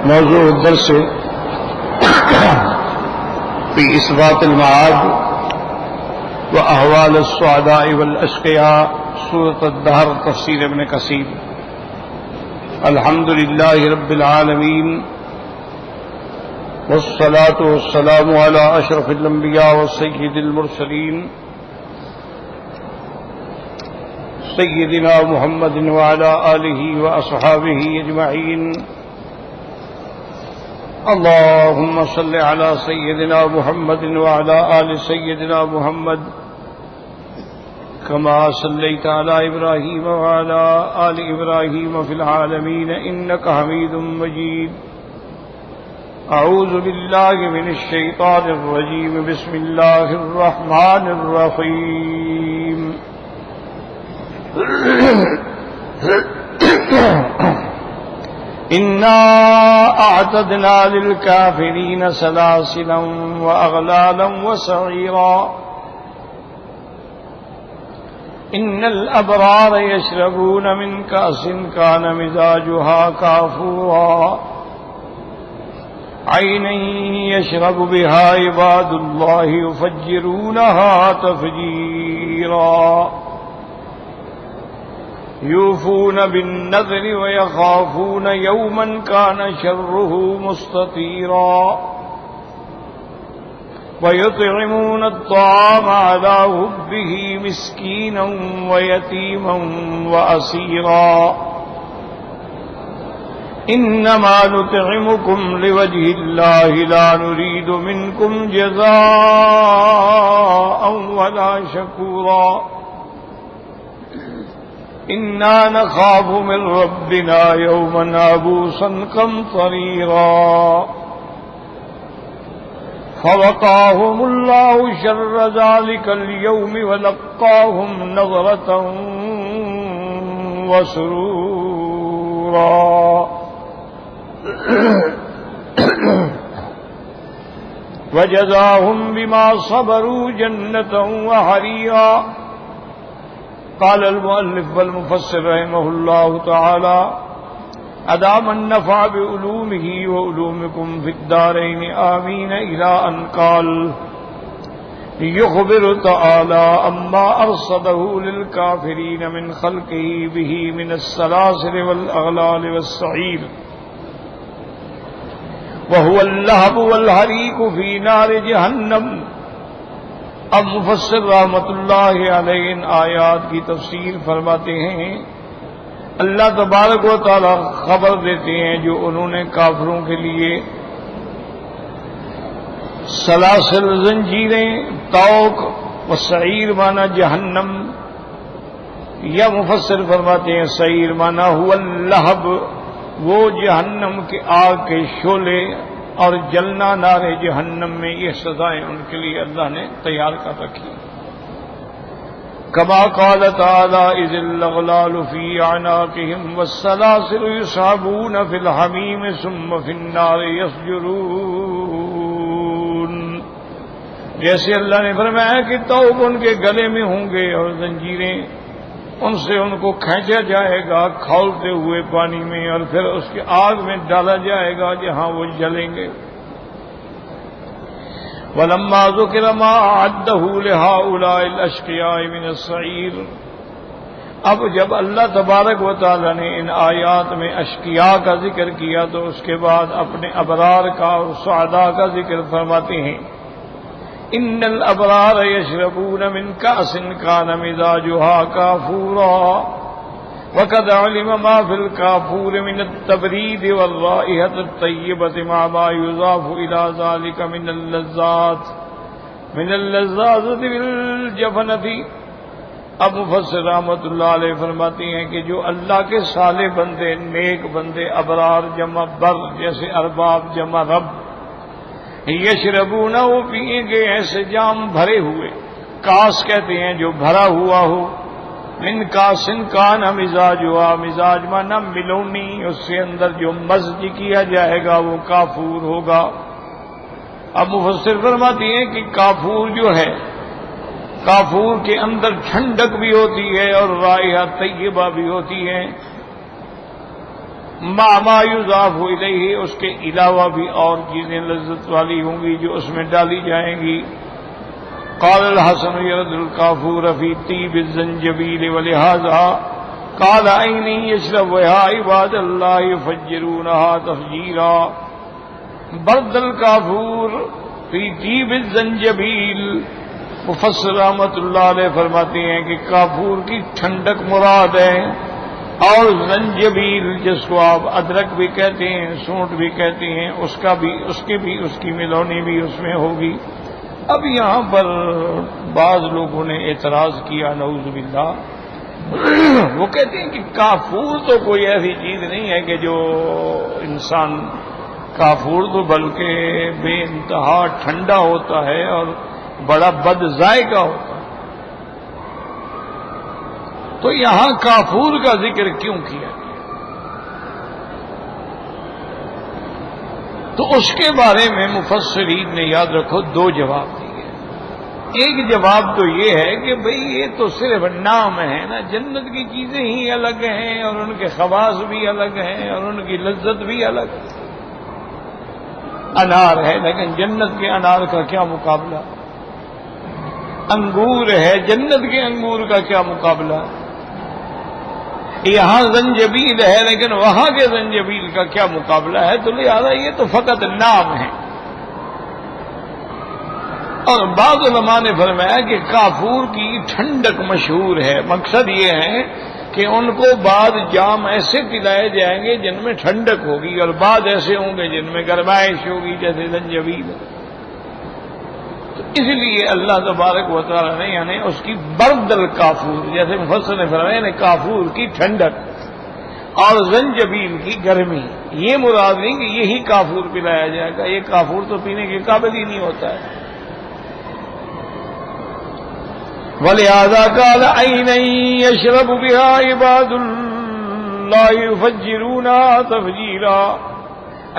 موضوع الدرس في إثبات المعاد وأحوال السعداء والأشقياء سورة الدهر تفسير ابن كثير. الحمد لله رب العالمين والصلاة والسلام على أشرف الأنبياء والسيد المرسلين سيدنا محمد وعلى آله وأصحابه أجمعين. اللهم صل على سيدنا محمد وعلى آل سيدنا محمد كما صليت على إبراهيم وعلى آل إبراهيم في العالمين إنك حميد مجيد. أعوذ بالله من الشيطان الرجيم. بسم الله الرحمن الرحيم. إنا أعتدنا للكافرين سلاسلا وأغلالا وسعيرا. إن الأبرار يشربون من كأس كان مزاجها كافورا عينا يشرب بها عباد الله يفجرونها تفجيرا. يوفون بالنذر ويخافون يوما كان شره مستطيرا. ويطعمون الطعام على حبه مسكينا ويتيما وأسيرا. إنما نطعمكم لوجه الله لا نريد منكم جزاء ولا شكورا. إنا نخاف من ربنا يوما عبوسا قمطريرا. فوقاهم الله شر ذلك اليوم ولقاهم نظرة وسرورا. وجزاهم بما صبروا جنة وحريرا. قال المؤلف والمفسر رحمه الله تعالى: أدام النفع بعلومه وعلومكم في الدارين آمين، إلى أن قال يخبر تعالى أما أرصده للكافرين من خلقه به من السلاسل والأغلال والسعير، وهو اللهب والحريق في نار جہنم. اب مفسر رحمۃ اللہ علیہ ان آیات کی تفسیر فرماتے ہیں. اللہ تبارک و تعالی خبر دیتے ہیں جو انہوں نے کافروں کے لیے سلاسل زنجیریں، توق و سعیر مانا جہنم، یا مفسر فرماتے ہیں سعیر مانا ہوا اللہب، وہ جہنم کے آگ کے شعلے اور جلنا نارے جہنم میں، یہ سزائیں ان کے لیے اللہ نے تیار کر رکھی. كما قال تعالى إذ الأغلال في أعناقهم والسلاسل يسحبون في الحميم ثم في النار يسجرون. جیسے اللہ نے فرمایا کہ توق ان کے گلے میں ہوں گے اور زنجیریں، ان سے ان کو کھینچا جائے گا کھولتے ہوئے پانی میں، اور پھر اس کے آگ میں ڈالا جائے گا جہاں وہ جلیں گے. وَلَمَّا ذُكِرَ مَا أَعَدَّهُ لِهَؤُلَاءِ الْأَشْقِيَاءِ مِنَ السَّعِيرِ. اب جب اللہ تبارک و تعالی نے ان آیات میں اشقیاء کا ذکر کیا تو اس کے بعد اپنے ابرار کا اور سعداء کا ذکر فرماتے ہیں. إِنَّ الْأَبْرَارَ يَشْرَبُونَ مِنْ كَأْسٍ كَانَ مِزَاجُهَا كَافُورًا. وَقَدْ عُلِمَ مَا فِي الْكَافُورِ مِنَ التَّبْرِيدِ وَالرَّائِحَةِ الطَّيِّبَةِ مَعَ مَا يُضَافُ إِلَى ذَلِكَ مِنَ اللَّذَّاتِ بِالْجَفْنَةِ. اب مفسر رحمۃ اللہ علیہ فرماتے ہیں کہ جو اللہ کے صالح بندے، نیک بندے، ابرار جمع بر جیسے ارباب جمع رب، یشربون، وہ پیئیں گے ایسے جام بھرے ہوئے، کاس کہتے ہیں جو بھرا ہوا ہو، من کاسن کان مزاج ہوا، مزاج مانا ملونی، اس سے اندر جو مزج کیا جائے گا وہ کافور ہوگا. اب مفسر فرماتی ہیں کہ کافور جو ہے، کافور کے اندر ٹھنڈک بھی ہوتی ہے اور رائحہ طیبہ بھی ہوتی ہے. ما یضاف الیہ، اس کے علاوہ بھی اور چیزیں لذت والی ہوں گی جو اس میں ڈالی جائیں گی. قال الحسن يرد الكافور في طيب الزنجبيل ولهذا قال عين يشربها عباد الله يفجرونها تفجيرا. برد الكافور في طيب الزنجبيل، مفسر رحمۃ اللہ علیہ فرماتے ہیں کہ کافور کی ٹھنڈک مراد ہے، اور زنجبیل جس کو آپ ادرک بھی کہتے ہیں، سونٹ بھی کہتے ہیں، اس کی ملونی بھی اس میں ہوگی. اب یہاں پر بعض لوگوں نے اعتراض کیا، نعوذ باللہ. وہ کہتے ہیں کہ کافور تو کوئی ایسی چیز نہیں ہے کہ جو انسان، کافور تو بلکہ بے انتہا ٹھنڈا ہوتا ہے اور بڑا بد ذائقہ ہوتا ہے. تو یہاں کافور کا ذکر کیوں کیا گیا؟ تو اس کے بارے میں مفسرین نے یاد رکھو دو جواب دیے. ایک جواب تو یہ ہے کہ بھئی یہ تو صرف نام ہے نا، جنت کی چیزیں ہی الگ ہیں اور ان کے خواص بھی الگ ہیں اور ان کی لذت بھی الگ ہے. انار ہے لیکن جنت کے انار کا کیا مقابلہ؟ انگور ہے، جنت کے انگور کا کیا مقابلہ؟ یہاں زنجبیل ہے لیکن وہاں کے زنجبیل کا کیا مقابلہ ہے؟ تو لہذا یہ تو فقط نام ہے. اور بعض علماء نے فرمایا کہ کافور کی ٹھنڈک مشہور ہے. مقصد یہ ہے کہ ان کو بعض جام ایسے پلائے جائیں گے جن میں ٹھنڈک ہوگی، اور بعض ایسے ہوں گے جن میں گرمائش ہوگی، جیسے زنجبیل. تو اس لیے اللہ تبارک و تعالیٰ نے یعنی اس کی برد الکافور، جیسے مفسر نے فرمایا نے کافور کی ٹھنڈک اور زنجبیل کی گرمی، یہ مراد نہیں کہ یہی کافور پلایا جائے گا. یہ کافور تو پینے کے قابل ہی نہیں ہوتا ہے. وَلِهَذَا قَالَ عَيْنًا يَشْرَبُ بِهَا عِبَادُ اللَّهِ يُفَجِّرُونَهَا تَفْجِيرًا.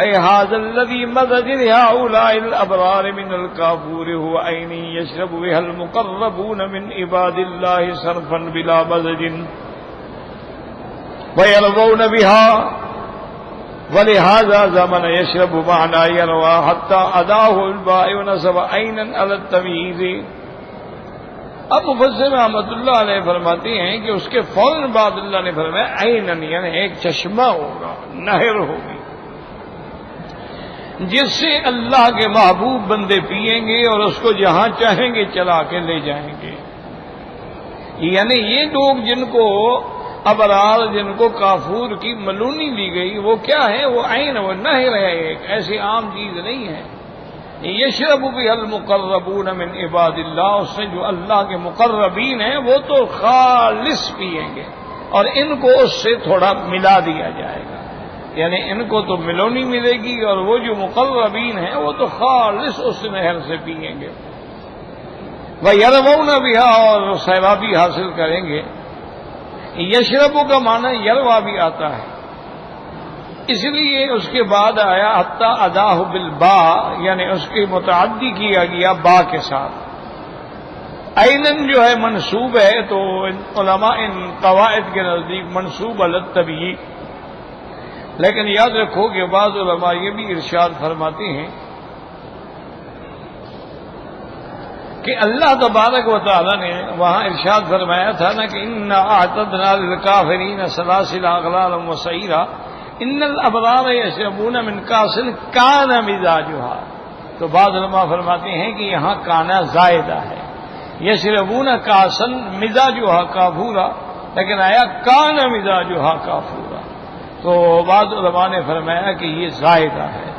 أي هذا الذي مزج لهؤلاء الأبرار من الكافور هو عين يشرب بها المقربون من عباد الله صرفا بلا مزج ويرضون بها. ولهذا زمن يشرب معنى يروى حتى أداه الباء ونسب عينا على التمييز. اب مفسر رحمۃ اللہ علیہ فرماتے ہیں کہ اس کے فوراً بعد اللہ نے فرمایا عینن، یعنی ایک چشمہ ہوگا، نہر ہوگی، جس سے اللہ کے محبوب بندے پیئیں گے اور اس کو جہاں چاہیں گے چلا کے لے جائیں گے. یعنی یہ لوگ جن کو ابرار، جن کو کافور کی ملونی لی گئی، وہ کیا ہے؟ وہ عین، وہ نہر ہے، ایک ایسی عام چیز نہیں ہے. یشرب بها المقربون من عباد اللہ، اس سے جو اللہ کے مقربین ہیں وہ تو خالص پیئیں گے، اور ان کو اس سے تھوڑا ملا دیا جائے گا. یعنی ان کو تو ملونی ملے گی اور وہ جو مقربین ہیں وہ تو خالص اس نہر سے پیئیں گے. وَيَرْوَوْنَ بِهَا، اور سیرابی حاصل کریں گے. یشرب کا معنی یروا بھی آتا ہے، اس لیے اس کے بعد آیا حتی اداہ بالبا، یعنی اس کی متعدی کیا گیا با کے ساتھ. عینن جو ہے منصوب ہے، تو علماء ان قواعد کے نزدیک منصوب علی التبییع. لیکن یاد رکھو کہ بعض علماء یہ بھی ارشاد فرماتے ہیں کہ اللہ تبارک و تعالیٰ نے وہاں ارشاد فرمایا تھا نا کہ انا اعتدنا للکافرین سلاسل اغلالا وسعیرا ان الابرار یشربون من کاس کان مزاجها. تو بعض علماء فرماتے ہیں کہ یہاں کانا زائدہ ہے، یشربون کاسن مزاجها کافورا، لیکن آیا کان مزاجها کافورا. تو بعض علماء نے فرمایا کہ یہ زائدہ ہے،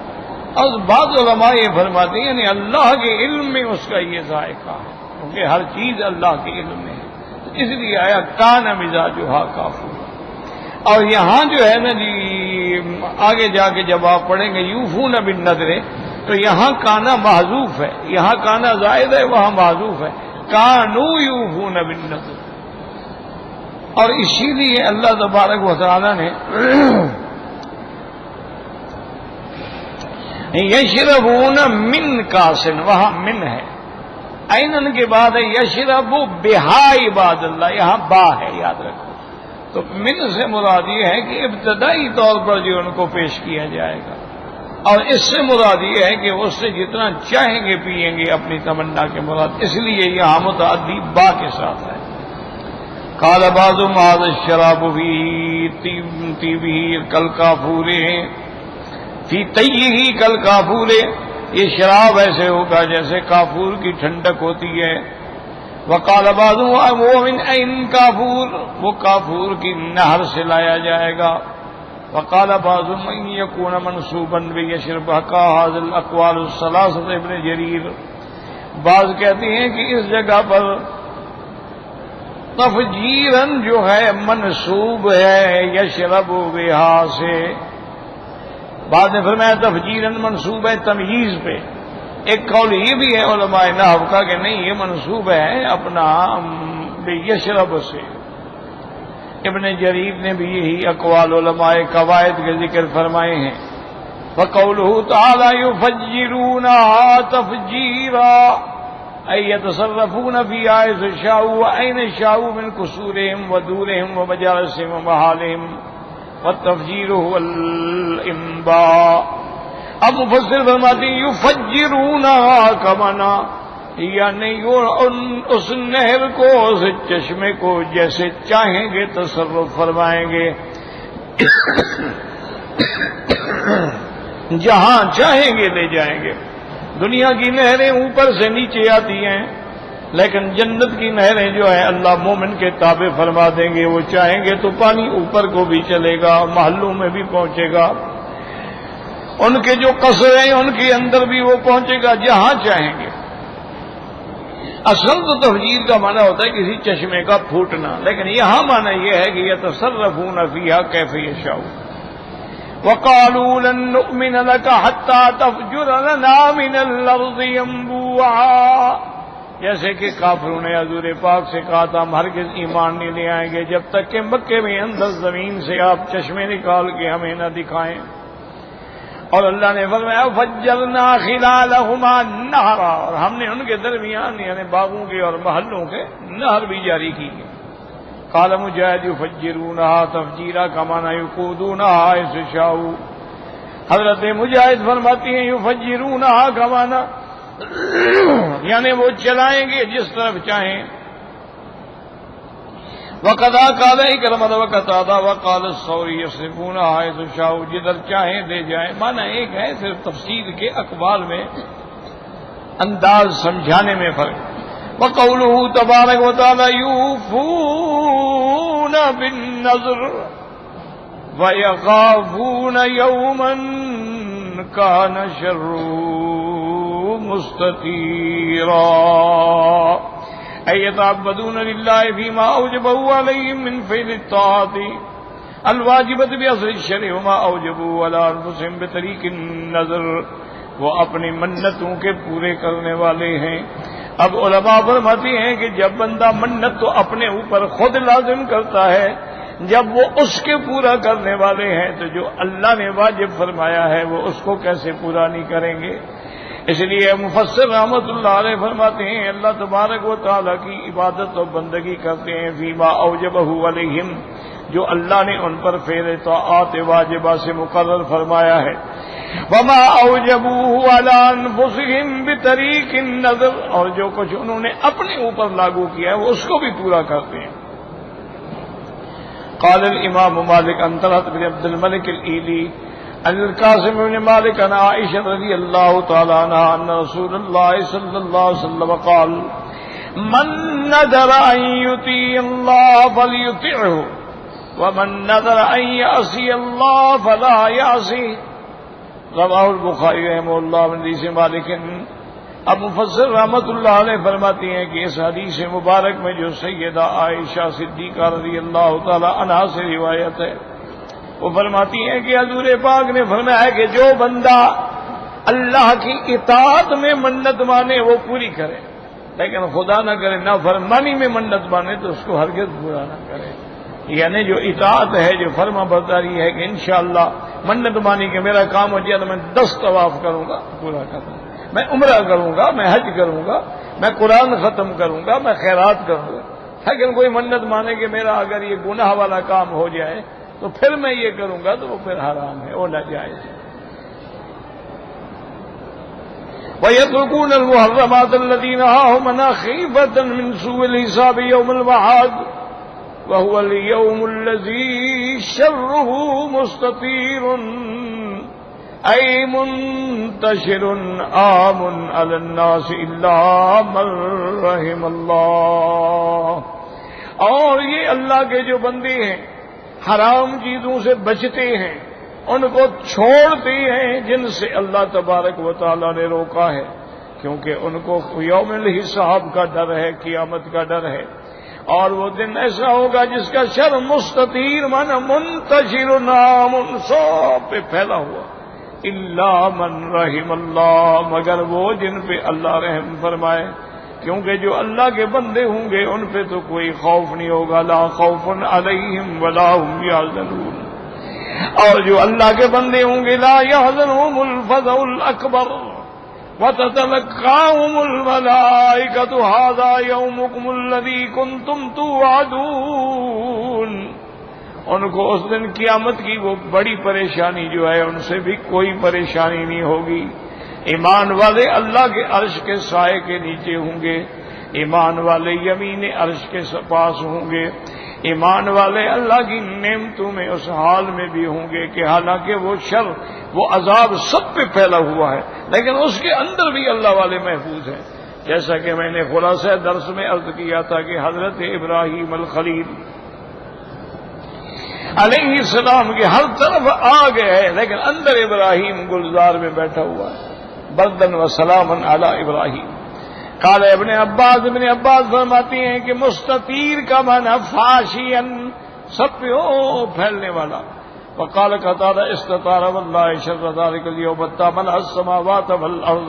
اور بعض علماء یہ فرماتے ہیں یعنی اللہ کے علم میں اس کا یہ ذائقہ ہے، کیونکہ ہر چیز اللہ کے علم میں ہے، تو اس لیے آیا کان مزاجها کافورا. اور یہاں جو ہے نا جی آگے جا کے جب آپ پڑھیں گے یوفون بالنذر، تو یہاں کانا محذوف ہے، یہاں کانا زائد ہے، وہاں محذوف ہے. کانوا یوفون بالنذر. اور اسی لیے اللہ تبارک و تعالی نے یشربون من کاسن، وہاں من ہے، عینن کے بعد ہے یشرب بہا عباد اللہ، یہاں با ہے، یاد رکھو. تو من سے مراد یہ ہے کہ ابتدائی طور پر جو ان کو پیش کیا جائے گا، اور اس سے مراد یہ ہے کہ اس سے جتنا چاہیں گے پیئیں گے اپنی تمنا کے مراد، اس لیے یہاں متعدی با کے ساتھ ہے۔ قال بعض هذا الشراب في طيبه كالكافور في طيه كالكافور، یہ شراب ایسے ہوگا جیسے کافور کی ٹھنڈک ہوتی ہے۔ وقال بعض وہ من عین کافور، وہ کافور کی نہر سے لایا جائے گا۔ وقال بعض من يكون منصوبا بيشرب هذه الاقوال الثلاثه ابن جریر، بعض کہتے ہیں کہ اس جگہ پر تفجیرن جو ہے منصوب ہے یشرب بہا سے، بعد نے فرمایا تفجیرن منصوب ہے تمییز پہ۔ ایک قول یہ بھی ہے علماء نحو کا کہ نہیں، یہ منصوب ہے اپنا یشرب سے۔ ابن جریر نے بھی یہی اقوال علماء قواعد کے ذکر فرمائے ہیں۔ وقوله تعالی یفجرونها تفجیرا أي يتصرفون في حيث شاءوا وأين شاءوا من قصورهم ودورهم ومجالسهم ومحالهم، والتفجير هو الإنباء۔ اب مفسر فرماتے ہیں یفجرونها کمانا، یعنی اس نہر کو، اس چشمے کو جیسے چاہیں گے تصرف فرمائیں گے، جہاں چاہیں گے لے جائیں گے۔ دنیا کی نہریں اوپر سے نیچے آتی ہیں، لیکن جنت کی نہریں جو ہیں اللہ مومن کے تابع فرما دیں گے، وہ چاہیں گے تو پانی اوپر کو بھی چلے گا، محلوں میں بھی پہنچے گا، ان کے جو قصر ہیں ان کے اندر بھی وہ پہنچے گا جہاں چاہیں گے۔ اصل تو تفجیر کا معنی ہوتا ہے کسی چشمے کا پھوٹنا، لیکن یہاں معنی یہ ہے کہ یتصرفون فیہا کیف یشاؤ۔ وقالوا لن نؤمن لك حتى تفجر لنا من الارض ينبوعا، جیسے کہ کافروں نے حضور پاک سے کہا تھا ہم ہرگز ایمان نہیں لے آئیں گے جب تک کہ مکے میں اندر زمین سے آپ چشمے نکال کے ہمیں نہ دکھائیں۔ اور اللہ نے فرمایا فجرنا خلالهما نہرا، اور ہم نے ان کے درمیان یعنی باغوں کے اور محلوں کے نہر بھی جاری کی۔ قال مجاہد یفجرونها تفجیرا کما یقودونها حیث شاؤ، حضرت مجاہد فرماتی ہیں یفجرونها کما یعنی وہ چلائیں گے جس طرف چاہیں۔ وقضا قال اکرمۃ وقتادہ وقال الثوری یصرفونها حیث شاؤ، جدھر چاہیں لے جائیں، معنی ایک ہے، صرف تفسیر کے اقوال میں انداز سمجھانے میں فرق۔ وقوله تبارک وتعالی یوفون بالنذر ویخافون یوما کان شرہ مستطیرا، أن يتعبدون لله فيما أوجبه عليهم من فعل الطاعات الواجبة بأصل الشرع وما أوجبوا على أنفسهم بطريق النذر، وہ اپنی منتوں کے پورے کرنے والے ہیں۔ اب علماء فرماتے ہیں کہ جب بندہ منت تو اپنے اوپر خود لازم کرتا ہے، جب وہ اس کے پورا کرنے والے ہیں تو جو اللہ نے واجب فرمایا ہے وہ اس کو کیسے پورا نہیں کریں گے؟ اس لیے مفسر رحمت اللہ علیہ فرماتے ہیں اللہ تبارک و تعالیٰ کی عبادت و بندگی کرتے ہیں فیما اوجبہ علیہم، جو اللہ نے ان پر فعل طاعات واجبہ سے مقرر فرمایا ہے، وما اوجبوہ علی انفسہم بطریق النذر، اور جو کچھ انہوں نے اپنے اوپر لاگو کیا ہے وہ اس کو بھی پورا کرتے ہیں۔ قال الامام مالک عن طلحة بن عبد الملك الإيلي عن القاسم بن مالك عن عائشة رضي الله تعالى عنها أن رسول الله صلى الله عليه وسلم قال من نذر أن يطيع الله فليطعه ومن نذر أن يعصي الله فلا يعصيه، رواه البخاری رحمہ اللہ من حدیث مالک۔ اب مفسر رحمت اللہ علیہ فرماتی ہیں کہ اس حدیث مبارک میں جو سیدہ عائشہ صدیقہ رضی اللہ تعالی عنہا سے روایت ہے، وہ فرماتی ہیں کہ حضور پاک نے فرمایا کہ جو بندہ اللہ کی اطاعت میں منت مانے وہ پوری کرے، لیکن خدا نہ کرے نافرمانی میں منت مانے تو اس کو ہرگز پورا نہ کرے۔ یعنی جو اطاعت ہے، جو فرما برداری ہے کہ انشاءاللہ منت مانی کہ میرا کام ہو جائے تو میں 10 طواف کروں گا، پورا کروں گا، میں عمرہ کروں گا، میں حج کروں گا، میں قرآن ختم کروں گا، میں خیرات کروں گا، لیکن کوئی منت مانے کہ میرا اگر یہ گناہ والا کام ہو جائے تو پھر میں یہ کروں گا، تو وہ پھر حرام ہے، وہ ناجائز ہے۔ وَيَتْرُكُونَ الْمُحَرَّمَاتَ الَّتِي نَهَاهُمْ عَنْهَا خِيفَةً مِّن سُوءِ الْحِسَابِ يَوْمَ الْمَعَادِ وَهُوَ الْيَوْمُ الَّذِي شَرُّهُ مُسْتَطِيرٌ أَيْ مُنْتَشِرٌ عَامٌ عَلَى النَّاسِ إِلَّا مَن رَّحِمَ اللَّهُ۔ اور یہ اللہ کے جو بندے ہیں حرام چیزوں سے بچتے ہیں، ان کو چھوڑتے ہیں جن سے اللہ تبارک و تعالیٰ نے روکا ہے، کیونکہ ان کو یوم الحساب کا ڈر ہے، قیامت کا ڈر ہے، اور وہ دن ایسا ہوگا جس کا شر مستطیر مانا منتشر نام سب پہ پھیلا ہوا، الا من رحم اللہ، مگر وہ جن پہ اللہ رحم فرمائے، کیونکہ جو اللہ کے بندے ہوں گے ان پہ تو کوئی خوف نہیں ہوگا، لا خوف علیہم ولا هم یحزنون، اور جو اللہ کے بندے ہوں گے لا یحزنهم الفزع الاکبر وتتلقاهم الملائکۃ ھذا یومکم الذی کنتم توعدون، ان کو اس دن قیامت کی وہ بڑی پریشانی جو ہے ان سے بھی کوئی پریشانی نہیں ہوگی۔ ایمان والے اللہ کے عرش کے سائے کے نیچے ہوں گے، ایمان والے یمین عرش کے پاس ہوں گے، ایمان والے اللہ کی نعمتوں میں اس حال میں بھی ہوں گے کہ حالانکہ وہ شر، وہ عذاب سب پہ پھیلا ہوا ہے، لیکن اس کے اندر بھی اللہ والے محفوظ ہیں، جیسا کہ میں نے خلاصہ درس میں عرض کیا تھا کہ حضرت ابراہیم الخلیل علیہ السلام کے ہر طرف آگ ہے، لیکن اندر ابراہیم گلزار میں بیٹھا ہوا ہے، بردن و سلامن علی ابراہیم۔ قال ابن عباس فرماتے ہیں کہ مستطیر کا معنی فاشین، سب پہ پھیلنے والا۔ وقال قتادہ استطار واللہ شر ذلک الیوم ملأ السماوات والارض،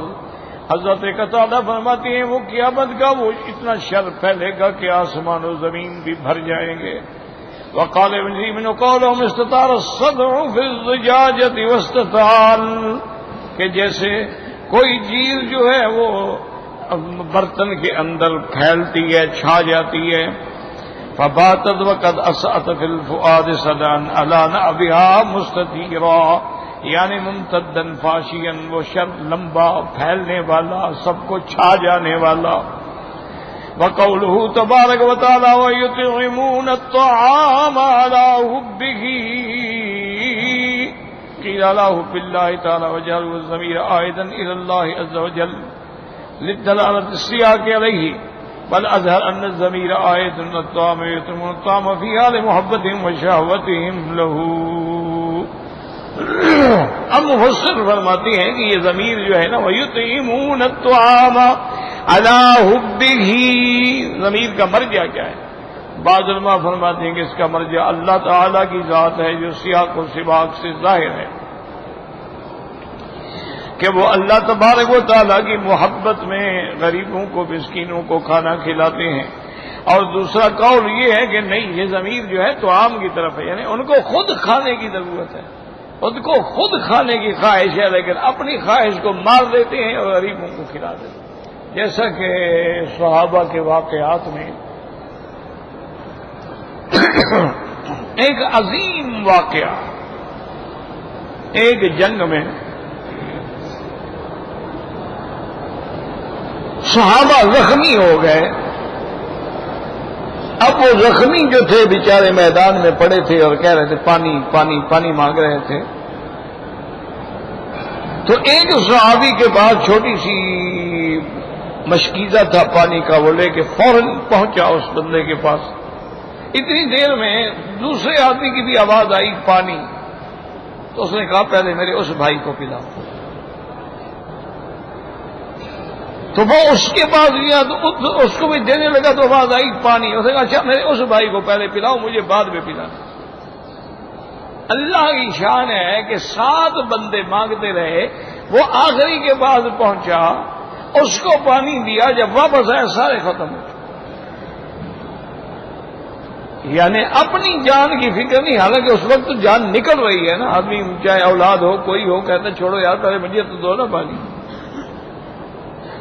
حضرت قتادہ فرماتے ہیں وہ قیامت کا وہ اتنا شر پھیلے گا کہ آسمان و زمین بھی بھر جائیں گے۔ وقال ابن قولهم استطار الصدع فی الزجاجۃ واستطال، کہ جیسے کوئی چیز جو ہے وہ برتن کے اندر پھیلتی ہے، چھا جاتی ہے، فباتت وقد اسأت فی الفؤاد صدعا الانا بها مستطیرا، یعنی ممتدا فاشیا، وہ شر لمبا پھیلنے والا، سب کو چھا جانے والا۔ وقوله تبارک و تعالی وَيُطْعِمُونَ الطَّعَامَ عَلَى حُبِّهِ قيل له بالله تعالى وجعله الضمير عائدا الى الله عز وجل للدلالة السياق عليه، بل اظهر ان الضمير عائد الى الطعام، يطعمون الطعام في حال محبتهم وشهوتهم له۔ اب مفسر فرماتے ہیں کہ یہ ضمیر جو ہے نا وَيُطْعِمُونَ الطَّعَامَ عَلَى حُبِّهِ، ضمیر کا مرجع کیا ہے؟ بعض علماء فرماتے ہیں کہ اس کا مرجع اللہ تعالی کی ذات ہے جو سیاق و سباق سے ظاہر ہے کہ وہ اللہ تبارک و تعالیٰ کی محبت میں غریبوں کو، مسکینوں کو کھانا کھلاتے ہیں۔ اور دوسرا قول یہ ہے کہ نہیں، یہ ضمیر جو ہے تو عام کی طرف ہے، یعنی ان کو خود کھانے کی ضرورت ہے، ان کو خود کھانے کی خواہش ہے، لیکن اپنی خواہش کو مار دیتے ہیں اور غریبوں کو کھلا دیتے ہیں، جیسا کہ صحابہ کے واقعات میں ایک عظیم واقعہ، ایک جنگ میں صحابہ زخمی ہو گئے۔ اب وہ زخمی جو تھے بیچارے میدان میں پڑے تھے اور کہہ رہے تھے پانی پانی پانی مانگ رہے تھے، تو ایک صحابی کے پاس چھوٹی سی مشکیزہ تھا پانی کا، وہ لے کے فوراً پہنچا اس بندے کے پاس۔ اتنی دیر میں دوسرے آدمی کی بھی آواز آئی پانی، تو اس نے کہا پہلے میرے اس بھائی کو پلاؤ، تو وہ اس کے پاس گیا تو اس کو بھی دینے لگا تو آواز آئی پانی، اس نے کہا اچھا میرے اس بھائی کو پہلے پلاؤ، مجھے بعد میں پلانا۔ اللہ کی شان ہے کہ 7 بندے مانگتے رہے، وہ آخری کے بعد پہنچا، اس کو پانی دیا، جب واپس آیا سارے ختم ہو گئے۔ یعنی اپنی جان کی فکر نہیں، حالانکہ اس وقت تو جان نکل رہی ہے نا، آدمی چاہے اولاد ہو کوئی ہو کہتا چھوڑو یار پہلے مجھے تو دو نا پانی،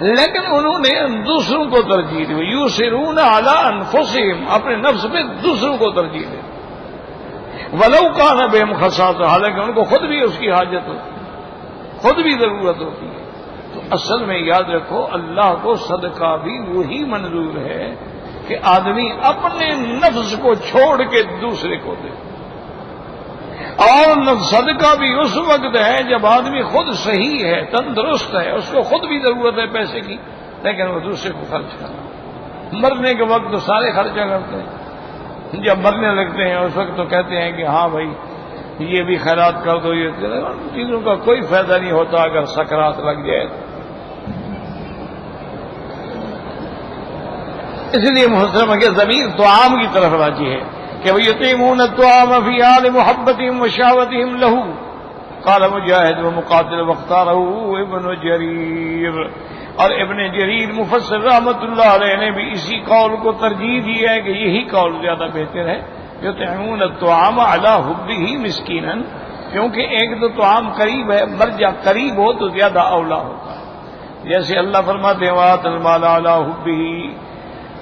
لیکن انہوں نے دوسروں کو ترجیح دی. یوسرون علی انفسہم، اپنے نفس پہ دوسروں کو ترجیح دے. ولو کان بہم خصاصہ، حالانکہ ان کو خود بھی اس کی حاجت ہوتی ہے، خود بھی ضرورت ہوتی ہے. تو اصل میں یاد رکھو اللہ کو صدقہ بھی وہی منظور ہے کہ آدمی اپنے نفس کو چھوڑ کے دوسرے کو دے. اور صدقہ بھی اس وقت ہے جب آدمی خود صحیح ہے، تندرست ہے، اس کو خود بھی ضرورت ہے پیسے کی، لیکن وہ دوسرے کو خرچ کرنا. مرنے کے وقت تو سارے خرچہ کرتے ہیں، جب مرنے لگتے ہیں اس وقت تو کہتے ہیں کہ ہاں بھائی یہ بھی خیرات کر دو، یہ چیزوں کا کوئی فائدہ نہیں ہوتا اگر سکرات لگ جائے. اس لیے محترم کہ ضمیر طعام کی طرف راجی ہے کہ وَيُطْعِمُونَ الطَّعَامَ فِي حَالِ مُحَبَّتِهِمْ وَشَهْوَتِهِمْ لَهُ. قال مجاہد ومقاتل واختارہ ابن جریر. اور ابن جریر مفسر رحمت اللہ علیہ نے بھی اسی قول کو ترجیح دی ہے کہ یہی قول زیادہ بہتر ہے. یطعمون الطعام علی حبہ مسکینا، کیونکہ ایک تو طعام قریب ہے، مرجع قریب ہو تو زیادہ اولا ہوتا ہے. جیسے اللہ فرماتے ہیں وآت المال علی حبہ،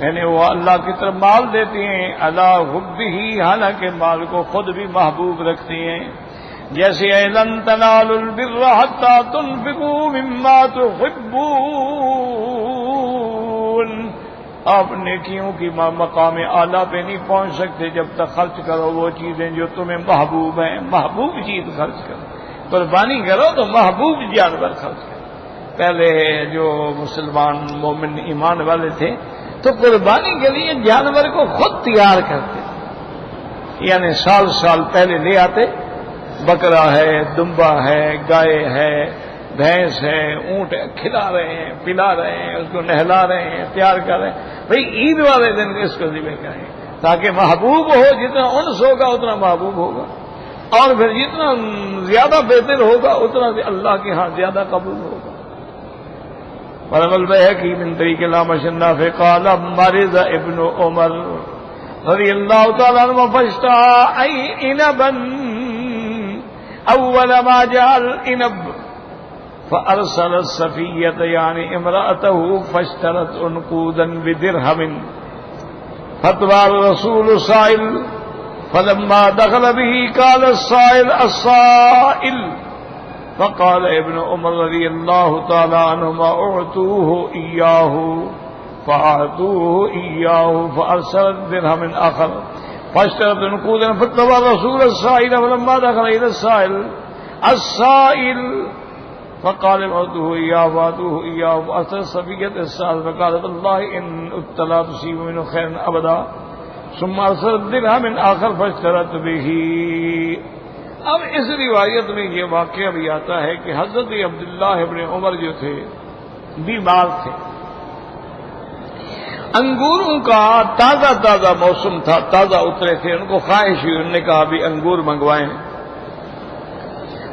یعنی وہ اللہ کی طرف مال دیتے ہیں علی حبہ، حالانکہ مال کو خود بھی محبوب رکھتے ہیں. جیسے لن تنالوا البر حتى تنفقوا مما تحبون، آپ نیکیوں کی مقام اعلیٰ پہ نہیں پہنچ سکتے جب تک خرچ کرو وہ چیزیں جو تمہیں محبوب ہیں. محبوب چیز خرچ کرو، قربانی کرو تو محبوب جانور خرچ کرو. پہلے جو مسلمان مومن ایمان والے تھے تو قربانی کے لیے جانور کو خود تیار کرتے، یعنی سال سال پہلے لے آتے، بکرا ہے، دمبا ہے، گائے ہے، بھینس ہے، اونٹ ہے، کھلا رہے ہیں، پلا رہے ہیں، اس کو نہلا رہے ہیں، تیار کر رہے ہیں. بھئی عید والے دن اس کو ذبح کریں تاکہ محبوب ہو، جتنا انس ہوگا اتنا محبوب ہوگا، اور پھر جتنا زیادہ بہتر ہوگا اتنا اللہ کے ہاں زیادہ قبول ہوگا. ورغ البیہقی من طریق الأعمش النافع قال مرض ابن عمر رضی اللہ تعالیٰ عنہ فاشتهى عنبا اول ما جاء العنب فارسل الصفیۃ یعنی امرأته فاشترت عنقودا بدرهم فتوى الرسول السائل فلما دخل به قال السائل السائل فقال ابن عمر رضی اللہ تعالی عنہما اعطوه ایاه فاعطوه ایاه فارسلت درهم آخر فاشترت عنقودا فتوى الرسول السائل فلما دخل الى السائل فقال اعطوه ایاه فاعطوه ایاه فارسل الصفیۃ السائل فقالت والله ان ابتلا تصيب منه خيرا ابدا ثم ارسلت درهم آخر فاشترت به. اب اس روایت میں یہ واقعہ بھی آتا ہے کہ حضرت عبداللہ ابن عمر جو تھے بیمار تھے، انگوروں کا تازہ موسم تھا، تازہ اترے تھے، ان کو خواہش ہوئی، انہوں نے کہا بھی انگور منگوائیں.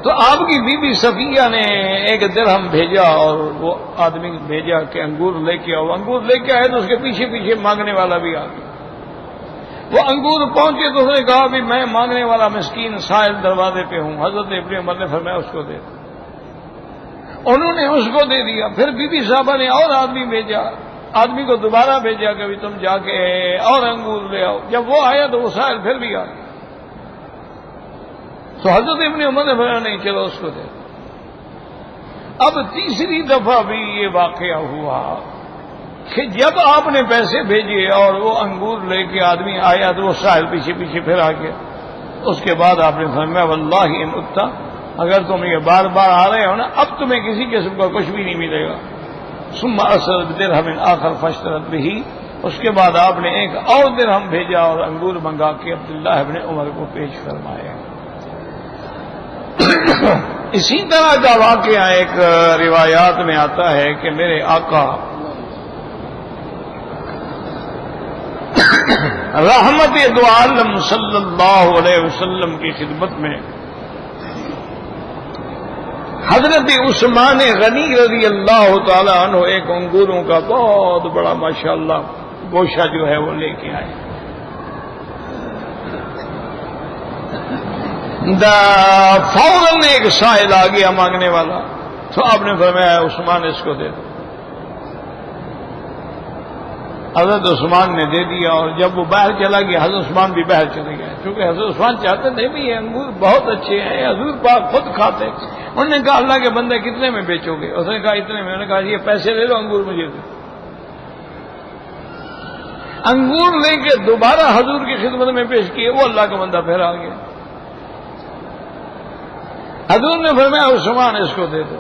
تو آپ کی بی بی صفیہ نے ایک درہم بھیجا اور وہ آدمی بھیجا کہ انگور لے کے آؤ. انگور لے کے آئے تو اس کے پیچھے پیچھے مانگنے والا بھی آ گیا. وہ انگور پہنچے تو اس نے کہا بھی میں مانگنے والا مسکین سائل دروازے پہ ہوں. حضرت ابن عمر نے فرمایا اس کو دے دو. انہوں نے اس کو دے دیا. پھر بی بی صاحبہ نے اور آدمی بھیجا، آدمی کو دوبارہ بھیجا کہ بھی تم جا کے اور انگور لے آؤ. جب وہ آیا تو وہ سائل پھر بھی آ گیا. تو حضرت ابن عمر نے فرمایا نہیں چلو اس کو دے. اب تیسری دفعہ بھی یہ واقعہ ہوا کہ جب آپ نے پیسے بھیجے اور وہ انگور لے کے آدمی آیا تو وہ سائل پیچھے پیچھے پھر آ گیا. اس کے بعد آپ نے فرمایا واللہ ان اتتا، اگر تم یہ بار بار آ رہے ہو نا اب تمہیں کسی قسم کا کچھ بھی نہیں ملے گا. ثم ارسلت درهم آخر فاشترت به. اس کے بعد آپ نے ایک اور درہم بھیجا اور انگور منگا کے عبداللہ ابن عمر کو پیش فرمایا. اسی طرح کا واقعہ ایک روایات میں آتا ہے کہ میرے آقا رحمت دو عالم صلی اللہ علیہ وسلم کی خدمت میں حضرت عثمان غنی رضی اللہ تعالی عنہ ایک انگوروں کا بہت بڑا ماشاءاللہ گوشہ جو ہے وہ لے کے آئے. فوراً ایک سائل آ گیا مانگنے والا. تو آپ نے فرمایا عثمان اس کو دے دو. حضرت عثمان نے دے دیا، اور جب وہ باہر چلا گیا حضرت عثمان بھی باہر چلے گئے، کیونکہ حضرت عثمان چاہتے تھے بھی یہ انگور بہت اچھے ہیں، حضور پاک خود کھاتے۔ انہوں نے کہا اللہ کے بندے کتنے میں بیچو گے؟ اس نے کہا اتنے میں۔ انہوں نے کہا یہ پیسے لے لو، انگور مجھے دو۔ انگور لے کے دوبارہ حضور کی خدمت میں پیش کیے، وہ اللہ کا بندہ پھر آ گیا۔ حضور نے فرمایا عثمان اس کو دے دو۔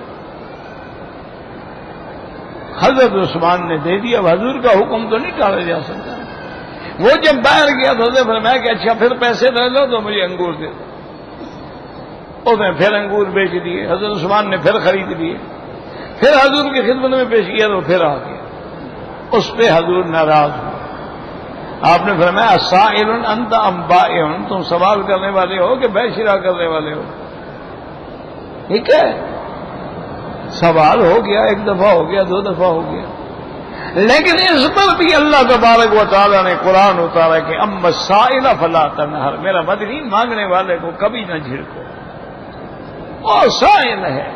حضرت عثمان نے دے دیا۔ اب حضور کا حکم تو نہیں ٹالا جا سکتا۔ وہ جب باہر گیا تو حضرت نے فرمایا کہ اچھا پھر پیسے دے لو تو مجھے انگور دے دو۔ اس نے پھر انگور بیچ دیے، حضرت عثمان نے پھر خرید لیے، پھر حضور کی خدمت میں پیش کیا تو پھر آ گیا۔ اس پہ حضور ناراض ہوئے۔ آپ نے فرمایا سائل انت ام بائع، تم سوال کرنے والے ہو کہ بے شرا کرنے والے ہو؟ ٹھیک ہے، سوال ہو گیا، ایک دفعہ ہو گیا، دو دفعہ ہو گیا، لیکن اس پر بھی اللہ تبارک و تعالیٰ نے قرآن اتارا کہ اما السائل فلا تنہر، میرا بدرین مانگنے والے کو کبھی نہ جھڑکو۔ اور سائل ہے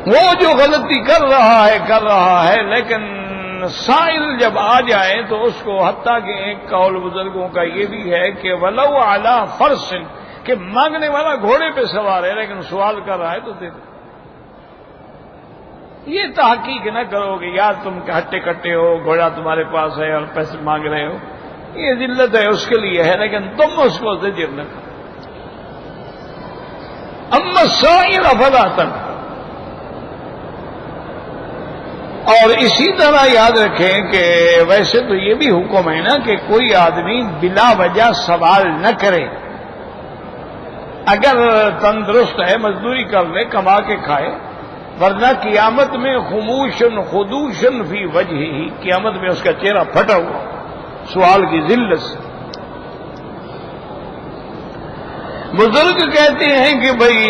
وہ جو غلطی کر رہا ہے، لیکن سائل جب آ جائے تو اس کو، حتیٰ کہ ایک قول بزرگوں کا یہ بھی ہے کہ ولو علی فرس، کہ مانگنے والا گھوڑے پہ سوار ہے لیکن سوال کر رہا ہے تو دے دو۔ یہ تحقیق نہ کرو کہ یار تم ہٹے کٹے ہو، گھوڑا تمہارے پاس ہے اور پیسے مانگ رہے ہو، یہ ذلت ہے اس کے لیے ہے، لیکن تم اس کو زجر نہ کرو۔ اما السائل فلا تنہر۔ اور اسی طرح یاد رکھیں کہ ویسے تو یہ بھی حکم ہے نا کہ کوئی آدمی بلا وجہ سوال نہ کرے۔ اگر تندرست ہے مزدوری کر لے، کما کے کھائے، ورنہ قیامت میں خدوشن فی وجہ ہی، قیامت میں اس کا چہرہ پھٹا ہوا سوال کی ذلت سے۔ بزرگ کہتے ہیں کہ بھئی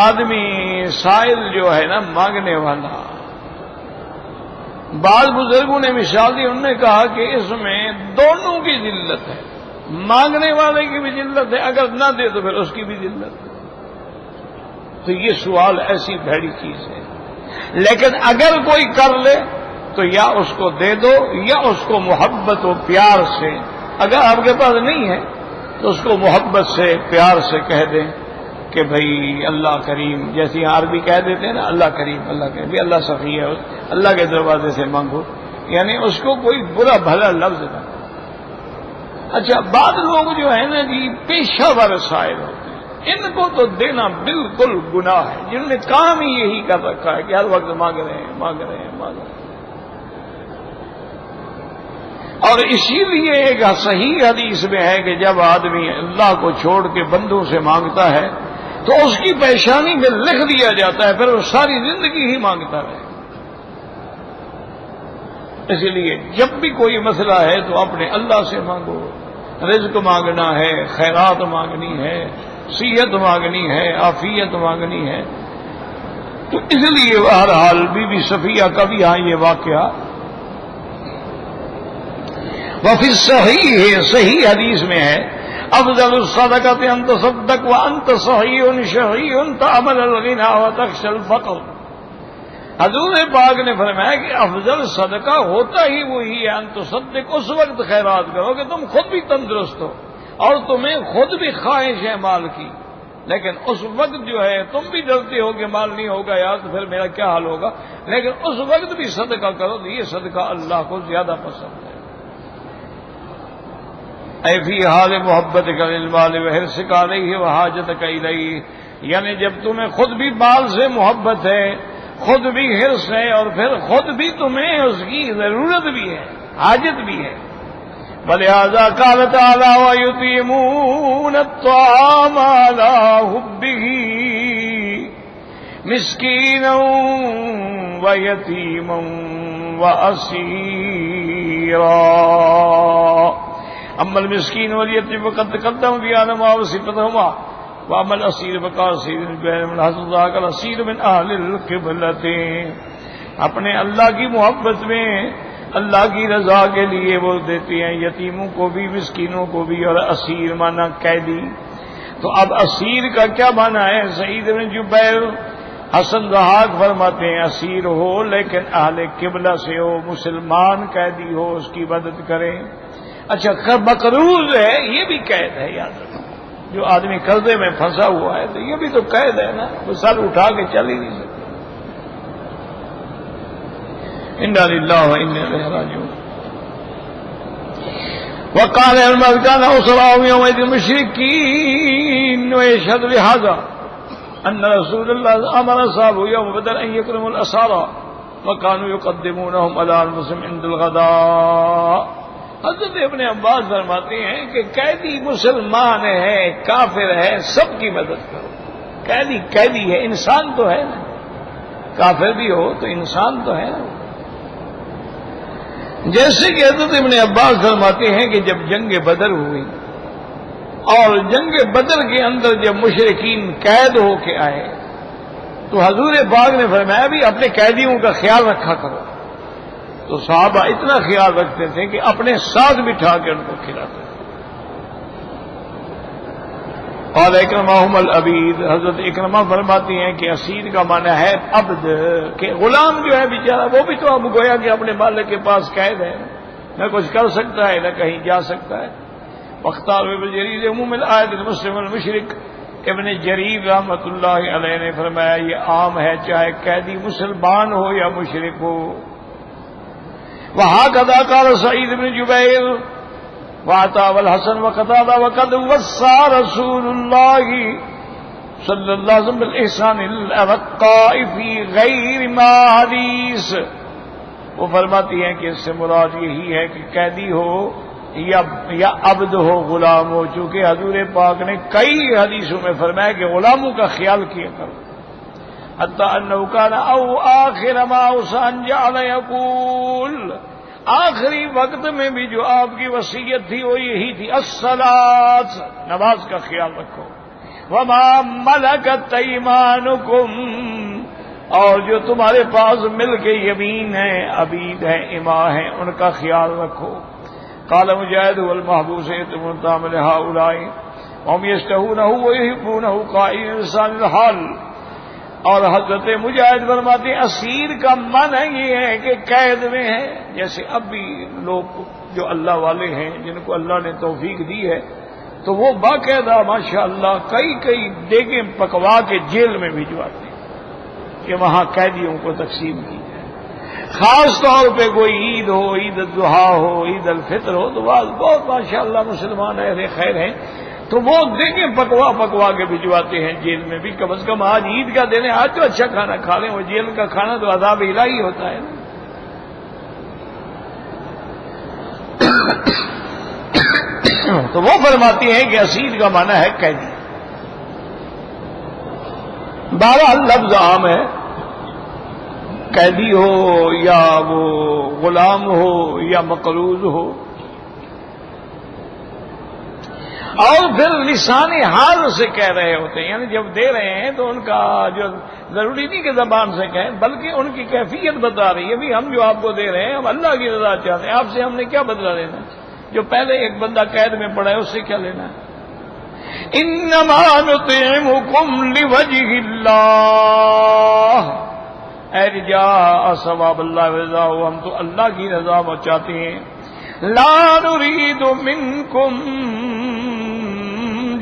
آدمی سائل جو ہے نا، مانگنے والا، بعض بزرگوں نے مثال دی، انہوں نے کہا کہ اس میں دونوں کی ذلت ہے، مانگنے والے کی بھی ذلت ہے، اگر نہ دے تو پھر اس کی بھی ذلت ہے۔ تو یہ سوال ایسی بھیڑی چیز ہے، لیکن اگر کوئی کر لے تو یا اس کو دے دو یا اس کو محبت و پیار سے، اگر آپ کے پاس نہیں ہے تو اس کو محبت سے پیار سے کہہ دیں کہ بھئی اللہ کریم، جیسے یہاں عربی کہہ دیتے ہیں نا اللہ کریم، اللہ کریم، بھی اللہ سخی ہے، اللہ کے دروازے سے مانگو، یعنی اس کو کوئی برا بھلا لفظ نہ۔ اچھا، بعض لوگ جو ہے نا جی پیشہ ور سائل ہوتے ہیں، ان کو تو دینا بالکل گناہ ہے، جنہوں نے کام ہی یہی کر رکھا ہے کہ ہر وقت مانگ رہے ہیں مانگ رہے ہیں مانگ رہے ہیں۔ اور اسی لیے ایک صحیح حدیث میں ہے کہ جب آدمی اللہ کو چھوڑ کے بندوں سے مانگتا ہے تو اس کی پیشانی میں لکھ دیا جاتا ہے، پھر وہ ساری زندگی ہی مانگتا رہے۔ اس لیے جب بھی کوئی مسئلہ ہے تو اپنے اللہ سے مانگو، رزق مانگنا ہے، خیرات مانگنی ہے، صحت مانگنی ہے، عافیت مانگنی ہے۔ تو اس لیے بہرحال بی بی صفیہ کا بھی یہاں یہ واقعہ وفی الصحیح ہے، صحیح حدیث میں ہے افضل الصدقۃ ان تصدق وانت صحیح شحیح تعمل الغنى وتخشى الفقر۔ حضور پاک نے فرمایا کہ افضل صدقہ ہوتا ہی وہی ہے ان تصدق، اس وقت خیرات کرو کہ تم خود بھی تندرست ہو اور تمہیں خود بھی خواہش ہے مال کی، لیکن اس وقت جو ہے تم بھی ڈرتے ہو کہ مال نہیں ہوگا یار تو پھر میرا کیا حال ہوگا، لیکن اس وقت بھی صدقہ کرو تو یہ صدقہ اللہ کو زیادہ پسند ہے۔ اے فی حال محبت کا للمال وحرصک علیہ وحاجتک الیہ، یعنی جب تمہیں خود بھی مال سے محبت ہے، خود بھی حرص ہے، اور پھر خود بھی تمہیں اس کی ضرورت بھی ہے، حاجت بھی ہے۔ وَلِهَذَا قَالَ تَعَالَىٰ وَيُطْعِمُونَ الطَّعَامَ عَلَىٰ حُبِّهِ مِسْكِينًا وَيَتِيمًا وَأَسِيرًا اما المسکین والیتیم فقد تقدم بیان ما وصفتهما واما الاسیر فقاسیر بین من حضرت الاسیر من اہل القبلۃ۔ اپنے اللہ کی محبت میں اللہ کی رضا کے لیے وہ دیتے ہیں یتیموں کو بھی، مسکینوں کو بھی، اور اسیر مانا قیدی۔ تو اب اسیر کا کیا معنی ہے؟ سعید بن جبیر حسن ضحاک فرماتے ہیں اسیر ہو لیکن اہل قبلہ سے ہو، مسلمان قیدی ہو، اس کی مدد کریں۔ اچھا مقروض ہے، یہ بھی قید ہے، یاد رکھو، جو آدمی قرضے میں پھنسا ہوا ہے تو یہ بھی تو قید ہے نا، وہ سر اٹھا کے چل ہی نہیں سکتا۔ انا للہ و انا الیہ راجعون۔ وقال المرء كان اسرى يومئذ المشركين ويشهد لهذا ان رسول الله امر اصحابه يوم بدر ان يكرموا الاسارى وكانوا يقدمونهم على انفسهم عند الغداء۔ حضرت ابن عباس فرماتے ہیں کہ قیدی مسلمان ہے، کافر ہے، سب کی مدد کرو۔ قیدی قیدی ہے، انسان تو ہے نا، کافر بھی ہو تو انسان تو ہے نا۔ جیسے کہ حضرت ابن عباس فرماتے ہیں کہ جب جنگ بدر ہوئی اور جنگ بدر کے اندر جب مشرکین قید ہو کے آئے تو حضور پاک نے فرمایا بھی اپنے قیدیوں کا خیال رکھا کرو۔ تو صحابہ اتنا خیال رکھتے تھے کہ اپنے ساتھ بٹھا کے ان کو کھلاتے تھے۔ اور اکرمہم العبید، حضرت اکرمہ فرماتی ہیں کہ اسیر کا معنی ہے عبد، کہ غلام جو ہے بیچارہ وہ بھی تو اب گویا کہ اپنے مالک کے پاس قید ہے، نہ کچھ کر سکتا ہے نہ کہیں جا سکتا ہے۔ وختار ابن جریر عموم الآیت المسلم المشرک، ابن جریر رحمۃ اللہ علیہ نے فرمایا یہ عام ہے چاہے قیدی مسلمان ہو یا مشرک ہو۔ وہکذا قال سعید بن جبیر وعطا والحسن وقتادہ وقد وصى رسول اللہ صلی اللہ علیہ وسلم بالاحسان الرقاء فی غیر ما حدیث۔ وہ فرماتی ہیں کہ اس سے مراد یہی ہے کہ قیدی ہو یا عبد ہو، غلام ہو، چونکہ حضور پاک نے کئی حدیثوں میں فرمایا کہ غلاموں کا خیال کیا کرو۔ حتی انہ کان او آخر ما اوصى جعل یقول، آخری وقت میں بھی جو آپ کی وصیت تھی وہ یہی تھی الصلاۃ، نماز کا خیال رکھو، وما ملکت ایمانکم، اور جو تمہارے پاس مل کے یمین ہے، عبید ہے، اماء ہیں، ان کا خیال رکھو۔ قال مجاہد والمحبوس اتمام لهؤلاء وهم يشتهونه ويحبونه قائل لسان الحال۔ اور حضرت مجاہد فرماتے ہیں اسیر کا معنی یہ ہے کہ قید میں ہے، جیسے اب بھی لوگ جو اللہ والے ہیں جن کو اللہ نے توفیق دی ہے تو وہ باقاعدہ ماشاءاللہ کئی دیگیں پکوا کے جیل میں بھجواتے ہیں کہ وہاں قیدیوں کو تقسیم کی جائے۔ خاص طور پہ کوئی عید ہو، عید الاضحیٰ ہو، عید الفطر ہو تو بہت ماشاءاللہ مسلمان اہل خیر ہیں تو وہ دیکھیں پکوا کے بھجواتے ہیں جیل میں بھی، کم از کم آج عید کا دن ہے، آج تو اچھا کھانا کھا لیں، وہ جیل کا کھانا تو عذاب الہی ہوتا ہے نا۔ تو وہ فرماتی ہیں کہ اسیر کا معنی ہے قیدی۔ بہرحال لفظ عام ہے، قیدی ہو یا وہ غلام ہو یا مقروض ہو۔ اور پھر لسان حال سے کہہ رہے ہوتے ہیں، یعنی جب دے رہے ہیں تو ان کا جو ضروری نہیں کہ زبان سے کہیں بلکہ ان کی کیفیت بتا رہی ہے، بھی ہم جو آپ کو دے رہے ہیں ہم اللہ کی رضا چاہتے ہیں، آپ سے ہم نے کیا بدلہ لینا؟ جو پہلے ایک بندہ قید میں پڑا ہے اس سے کیا لینا ہے؟ انما نطعمکم لوجہ اللہ اے رجاء ثواب اللہ رضا، ہم تو اللہ کی رضا چاہتے ہیں۔ لا نريد منکم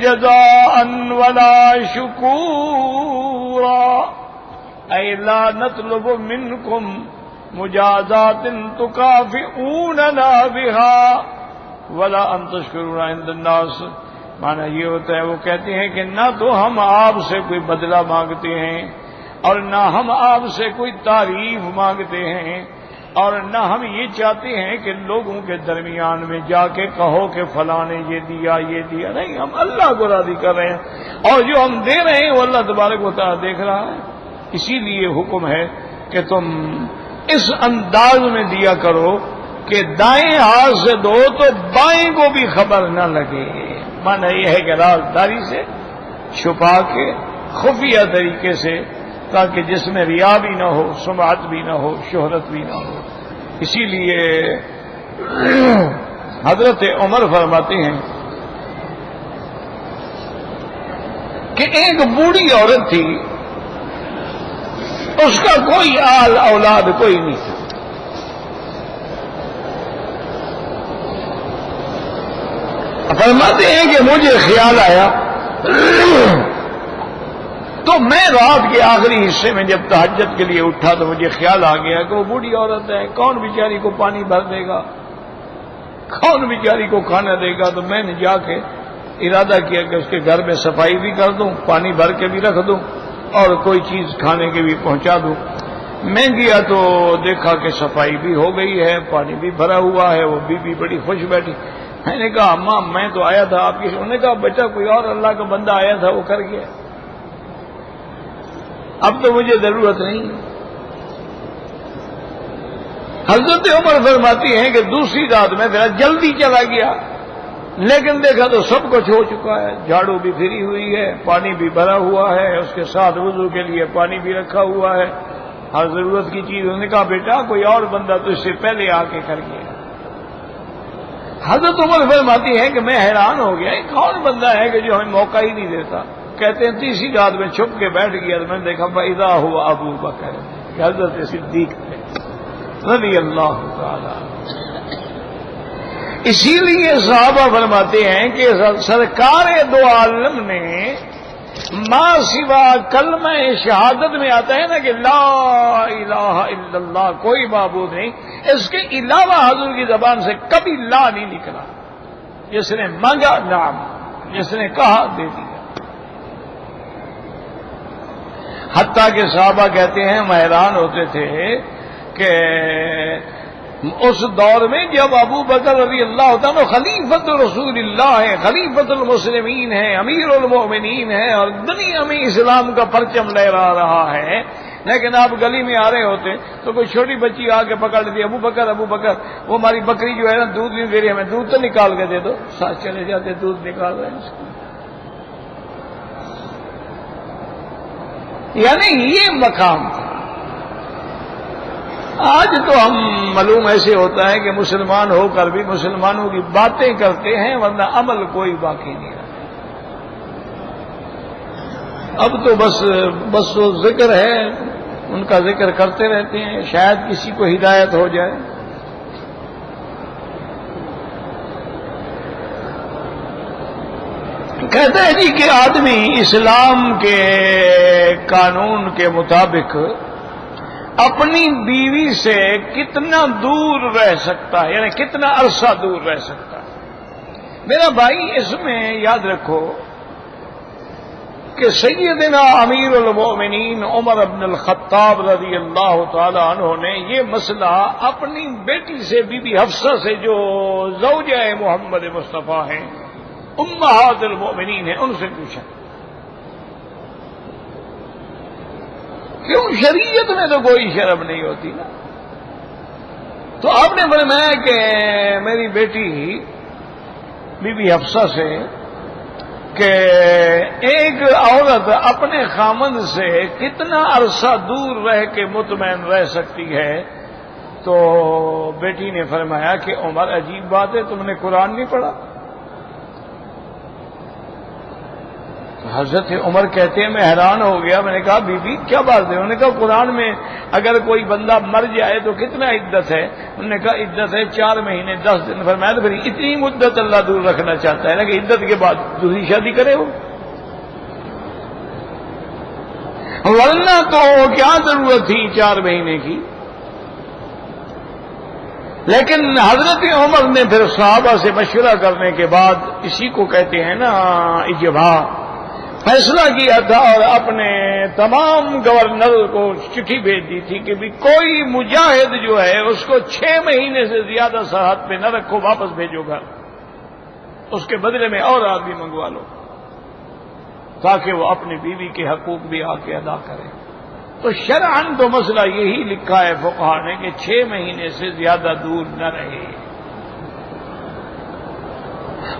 جزاء ولا شکورا، اے لا نطلب منکم مجازات تکافئوننا بها ولا ان تشکرون عند الناس۔ معنی یہ ہوتا ہے وہ کہتے ہیں کہ نہ تو ہم آپ سے کوئی بدلہ مانگتے ہیں اور نہ ہم آپ سے کوئی تعریف مانگتے ہیں اور نہ ہم یہ چاہتے ہیں کہ لوگوں کے درمیان میں جا کے کہو کہ فلاں نے یہ دیا یہ دیا، نہیں، ہم اللہ کو راضی کر رہے ہیں اور جو ہم دے رہے ہیں وہ اللہ تبارک و تعالیٰ دیکھ رہا ہے۔ اسی لیے حکم ہے کہ تم اس انداز میں دیا کرو کہ دائیں ہاتھ سے دو تو بائیں کو بھی خبر نہ لگے۔ معنی یہ ہے کہ رازداری سے، چھپا کے، خفیہ طریقے سے، تاکہ جس میں ریا بھی نہ ہو، سمعت بھی نہ ہو، شہرت بھی نہ ہو۔ اسی لیے حضرت عمر فرماتے ہیں کہ ایک بوڑھی عورت تھی اس کا کوئی آل اولاد کوئی نہیں تھا. فرماتے ہیں کہ مجھے خیال آیا تو میں رات کے آخری حصے میں جب تہجد کے لیے اٹھا تو مجھے خیال آ گیا کہ وہ بوڑھی عورت ہے, کون بیچاری کو پانی بھر دے گا, کون بیچاری کو کھانا دے گا. تو میں نے جا کے ارادہ کیا کہ اس کے گھر میں صفائی بھی کر دوں, پانی بھر کے بھی رکھ دوں اور کوئی چیز کھانے کے بھی پہنچا دوں. میں گیا تو دیکھا کہ صفائی بھی ہو گئی ہے, پانی بھی بھرا ہوا ہے, وہ بھی بڑی خوش بیٹھی. میں نے کہا اماں میں تو آیا تھا آپ کی. انہوں نے کہا بیٹا کوئی اور اللہ کا بندہ آیا تھا وہ کر گیا, اب تو مجھے ضرورت نہیں. حضرت عمر فرماتی ہیں کہ دوسری رات میں ذرا جلدی چلا گیا, لیکن دیکھا تو سب کچھ ہو چکا ہے, جھاڑو بھی پھری ہوئی ہے, پانی بھی بھرا ہوا ہے, اس کے ساتھ وضو کے لیے پانی بھی رکھا ہوا ہے, ہر ضرورت کی چیز. انہوں نے کہا بیٹا کوئی اور بندہ تو اس سے پہلے آ کے کر گیا. حضرت عمر فرماتی ہے کہ میں حیران ہو گیا, کون بندہ ہے کہ جو ہمیں موقع ہی نہیں دیتا. کہتے ہیں تیسری رات میں چھپ کے بیٹھ گیا تو میں نے دیکھا فَإِذَا هُوَ ابو بکر, کہ حضرت صدیق تھے رضی اللہ تعالی. اسی لیے صحابہ فرماتے ہیں کہ سرکار دو عالم نے ما سوا کلمہ شہادت میں آتا ہے نا کہ لا الہ الا اللہ, کوئی معبود نہیں, اس کے علاوہ حضور کی زبان سے کبھی لا نہیں نکلا. جس نے مانگا نام, جس نے کہا دے دیا. حتیٰ کہ صحابہ کہتے ہیں ہم حیران ہوتے تھے کہ اس دور میں جب ابو بکر رضی اللہ تعالیٰ خلیفۃ رسول اللہ ہے, خلیفۃ المسلمین ہے, امیر المومنین ہے, اور دنیا میں اسلام کا پرچم لہرا رہا ہے, لیکن آپ گلی میں آ رہے ہوتے تو کوئی چھوٹی بچی آ کے پکڑ لیتی, ابو بکر ابو بکر, وہ ہماری بکری جو ہے نا دودھ نہیں دے رہی, ہمیں دودھ تو نکال کے دے دو. ساتھ چلے جاتے دودھ نکال رہے ہیں اس کو. یعنی یہ مقام تھا. آج تو ہم معلوم ایسے ہوتا ہے کہ مسلمان ہو کر بھی مسلمانوں کی باتیں کرتے ہیں ورنہ عمل کوئی باقی نہیں رہا. اب تو بس وہ ذکر ہے, ان کا ذکر کرتے رہتے ہیں, شاید کسی کو ہدایت ہو جائے. کہتا ہے جی کہ آدمی اسلام کے قانون کے مطابق اپنی بیوی سے کتنا دور رہ سکتا ہے, یعنی کتنا عرصہ دور رہ سکتا ہے. میرا بھائی اس میں یاد رکھو کہ سیدنا امیر المومنین عمر بن الخطاب رضی اللہ تعالی عنہ نے یہ مسئلہ اپنی بیٹی سے بی بی حفصہ سے, جو زوجہ محمد مصطفیٰ ہیں, امہات المؤمنین ہیں, ان سے پوچھا. کیوں شریعت میں تو کوئی شرم نہیں ہوتی نا. تو آپ نے فرمایا کہ میری بیٹی بی بی حفصہ سے کہ ایک عورت اپنے خامند سے کتنا عرصہ دور رہ کے مطمئن رہ سکتی ہے. تو بیٹی نے فرمایا کہ عمر عجیب بات ہے, تم نے قرآن نہیں پڑھا. حضرت عمر کہتے ہیں میں حیران ہو گیا. میں نے کہا بی بی کیا بات ہے؟ انہوں نے کہا قرآن میں اگر کوئی بندہ مر جائے تو کتنا عدت ہے؟ انہوں نے کہا عدت ہے 4 مہینے 10 دن. فرمایا تو پھر اتنی مدت اللہ دور رکھنا چاہتا ہے نا کہ عدت کے بعد دوسری شادی کرے ہو, ورنہ تو کیا ضرورت تھی 4 مہینے کی. لیکن حضرت عمر نے پھر صحابہ سے مشورہ کرنے کے بعد اسی کو کہتے ہیں نا اجبا, فیصلہ کیا تھا اور اپنے تمام گورنر کو چٹھی بھیج دی تھی کہ بھی کوئی مجاہد جو ہے اس کو 6 مہینے سے زیادہ سرحد پہ نہ رکھو, واپس بھیجو گھر, اس کے بدلے میں اور آدمی منگوا لو تاکہ وہ اپنی بیوی کے حقوق بھی آ کے ادا کرے. تو شرعاً تو مسئلہ یہی لکھا ہے فقہاء نے کہ 6 مہینے سے زیادہ دور نہ رہے.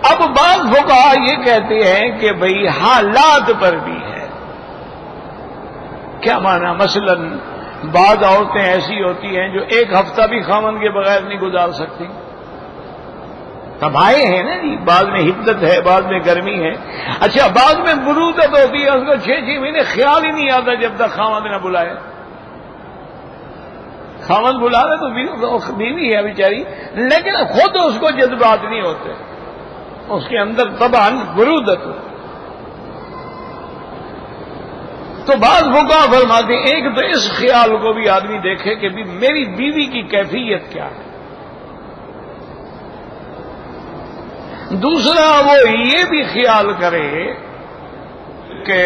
اب بعض فقہاء یہ کہتے ہیں کہ بھئی حالات پر بھی ہے. کیا معنی؟ مثلا بعض عورتیں ایسی ہوتی ہیں جو 1 ہفتہ بھی خامن کے بغیر نہیں گزار سکتی. تباہے ہیں نا جی, بعض میں حدت ہے, بعض میں گرمی ہے. اچھا بعض میں برودت ہوتی ہے, اس کو 6 مہینے خیال ہی نہیں آتا جب تک خامن نہ بلائے. خاوند بلا رہے تو بیوی ہے بیچاری، لیکن خود اس کو جذبات نہیں ہوتے، اس کے اندر طبعاً برودت. تو بعض فقہا فرماتے ہیں ایک تو اس خیال کو بھی آدمی دیکھے کہ بھی میری بیوی کی کیفیت کیا ہے، دوسرا وہ یہ بھی خیال کرے کہ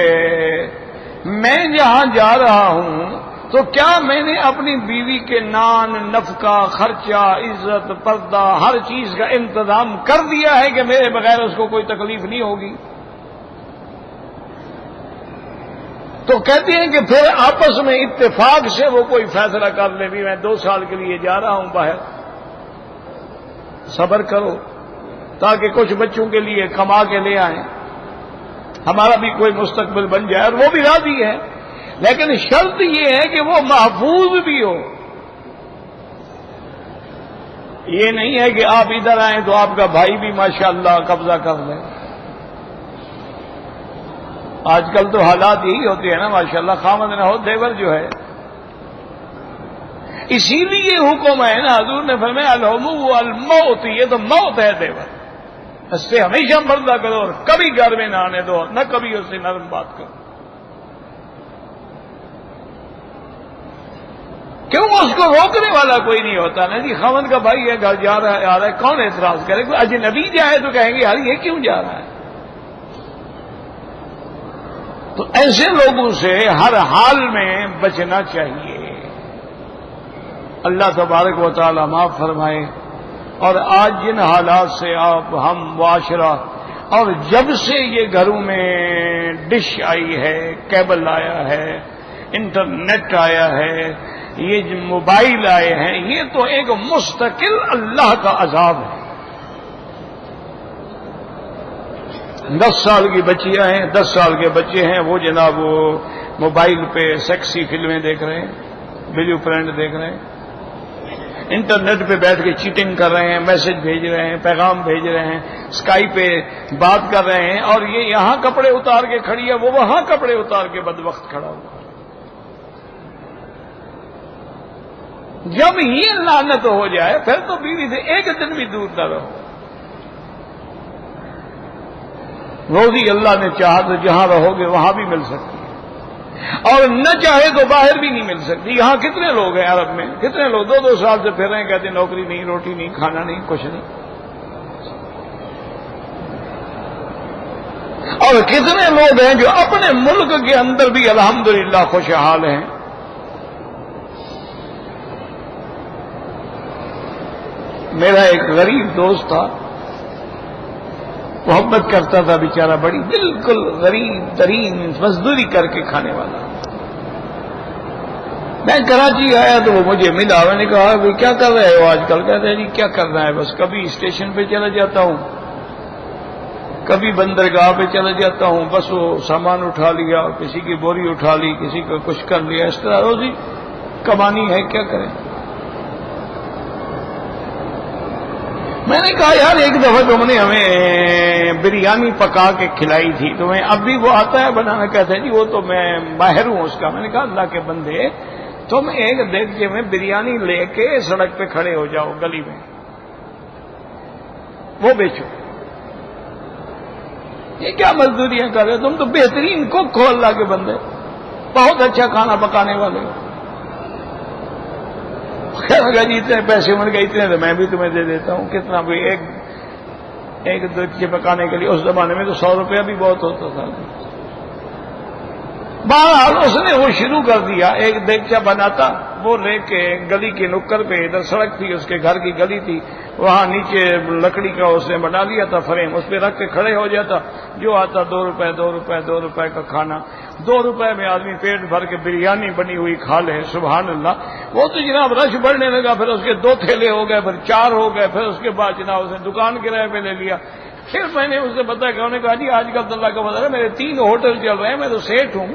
میں جہاں جا رہا ہوں تو کیا میں نے اپنی بیوی کے نان، نفقہ، خرچہ، عزت، پردہ، ہر چیز کا انتظام کر دیا ہے کہ میرے بغیر اس کو کوئی تکلیف نہیں ہوگی. تو کہتے ہیں کہ پھر آپس میں اتفاق سے وہ کوئی فیصلہ کر لے بھی میں 2 سال کے لیے جا رہا ہوں باہر، صبر کرو تاکہ کچھ بچوں کے لیے کما کے لے آئیں، ہمارا بھی کوئی مستقبل بن جائے، اور وہ بھی راضی ہے. لیکن شرط یہ ہے کہ وہ محفوظ بھی ہو. یہ نہیں ہے کہ آپ ادھر آئیں تو آپ کا بھائی بھی ماشاءاللہ قبضہ کر لے. آج کل تو حالات یہی ہوتے ہیں نا ماشاءاللہ، خامد نہ ہو دیور جو ہے. اسی لیے حکم ہے نا، حضور نے فرمایا الحمو الموت، یہ تو موت ہے دیور، اس سے ہمیشہ پردہ کرو اور کبھی گھر میں نہ آنے دو، نہ کبھی اس سے نرم بات کرو. کیوں اس کو روکنے والا کوئی نہیں ہوتا نا جی. خاوند کا بھائی ہے، گھر جا رہا ہے آ رہا ہے، کون اعتراض کرے؟ کوئی اجنبی جائے تو کہیں گے یار یہ کیوں جا رہا ہے. تو ایسے لوگوں سے ہر حال میں بچنا چاہیے. اللہ تبارک و تعالی معاف فرمائے. اور آج جن حالات سے ہم معاشرہ، اور جب سے یہ گھروں میں ڈش آئی ہے، کیبل آیا ہے، انٹرنیٹ آیا ہے، یہ موبائل آئے ہیں، یہ تو ایک مستقل اللہ کا عذاب ہے. 10 سال کی بچیاں ہیں، 10 سال کے بچے ہیں، وہ جناب وہ موبائل پہ سیکسی فلمیں دیکھ رہے ہیں، ویڈیو فرینڈ دیکھ رہے ہیں، انٹرنیٹ پہ بیٹھ کے چیٹنگ کر رہے ہیں، میسج بھیج رہے ہیں، پیغام بھیج رہے ہیں، اسکائی پہ بات کر رہے ہیں. اور یہ یہاں کپڑے اتار کے کھڑی ہے، وہ وہاں کپڑے اتار کے بدوقت کھڑا ہوا. جب یہ لعنت ہو جائے پھر تو بیوی سے ایک دن بھی دور نہ رہو. روزی اللہ نے چاہا تو جہاں رہو گے وہاں بھی مل سکتی ہے، اور نہ چاہے تو باہر بھی نہیں مل سکتی. یہاں کتنے لوگ ہیں عرب میں، کتنے لوگ 2-2 سال سے پھر رہے ہیں، کہتے ہیں نوکری نہیں، روٹی نہیں، کھانا نہیں، کچھ نہیں. اور کتنے لوگ ہیں جو اپنے ملک کے اندر بھی الحمدللہ خوشحال ہیں. میرا ایک غریب دوست تھا، محبت کرتا تھا بیچارہ، بڑی بالکل غریب ترین مزدوری کر کے کھانے والا. میں کراچی آیا تو وہ مجھے ملا. میں نے کہا بھائی کیا کر رہے ہو آج کل؟ کہتے ہیں جی کیا کرنا ہے، بس کبھی اسٹیشن پہ چلا جاتا ہوں، کبھی بندرگاہ پہ چلا جاتا ہوں، بس وہ سامان اٹھا لیا، کسی کی بوری اٹھا لی، کسی کا کچھ کر لیا، اس طرح روزی کمانی ہے، کیا کریں. میں نے کہا یار ایک دفعہ تم نے ہمیں بریانی پکا کے کھلائی تھی، تمہیں اب بھی وہ آتا ہے بنانا؟ کہتے ہیں جی وہ تو میں ماہر ہوں اس کا. میں نے کہا اللہ کے بندے، تم ایک دیگچے میں بریانی لے کے سڑک پہ کھڑے ہو جاؤ گلی میں، وہ بیچو. یہ کیا مزدوریاں کر رہے ہو؟ تم تو بہترین کوک ہو اللہ کے بندے، بہت اچھا کھانا پکانے والے ہو. جی اتنے پیسے مل گئے، اتنے تو میں بھی تمہیں دے دیتا ہوں. کتنا بھی ایک دیگچے پکانے کے لیے اس زمانے میں تو 100 روپیہ بھی بہت ہوتا تھا. بہرحال اس نے وہ شروع کر دیا، ایک دیگچہ بناتا، وہ لے کے گلی کے نکر پہ، ادھر سڑک تھی، اس کے گھر کی گلی تھی، وہاں نیچے لکڑی کا اس نے بنا لیا تھا فریم، اس پہ رکھ کے کھڑے ہو جاتا. جو آتا 2 روپے 2 روپے 2 روپے کا کھانا، 2 روپے میں آدمی پیٹ بھر کے بریانی بنی ہوئی کھا لے. سبحان اللہ. وہ تو جناب رش بڑھنے لگا، پھر اس کے 2 تھیلے ہو گئے، پھر 4 ہو گئے، پھر اس کے بعد جناب اس نے دکان کرائے پہ لے لیا. پھر میں نے اس سے بتایا کہ انہوں نے کہا جی آج کل اللہ کا مطلب ہے میرے 3 ہوٹل چل رہے ہیں، میں تو سیٹ ہوں.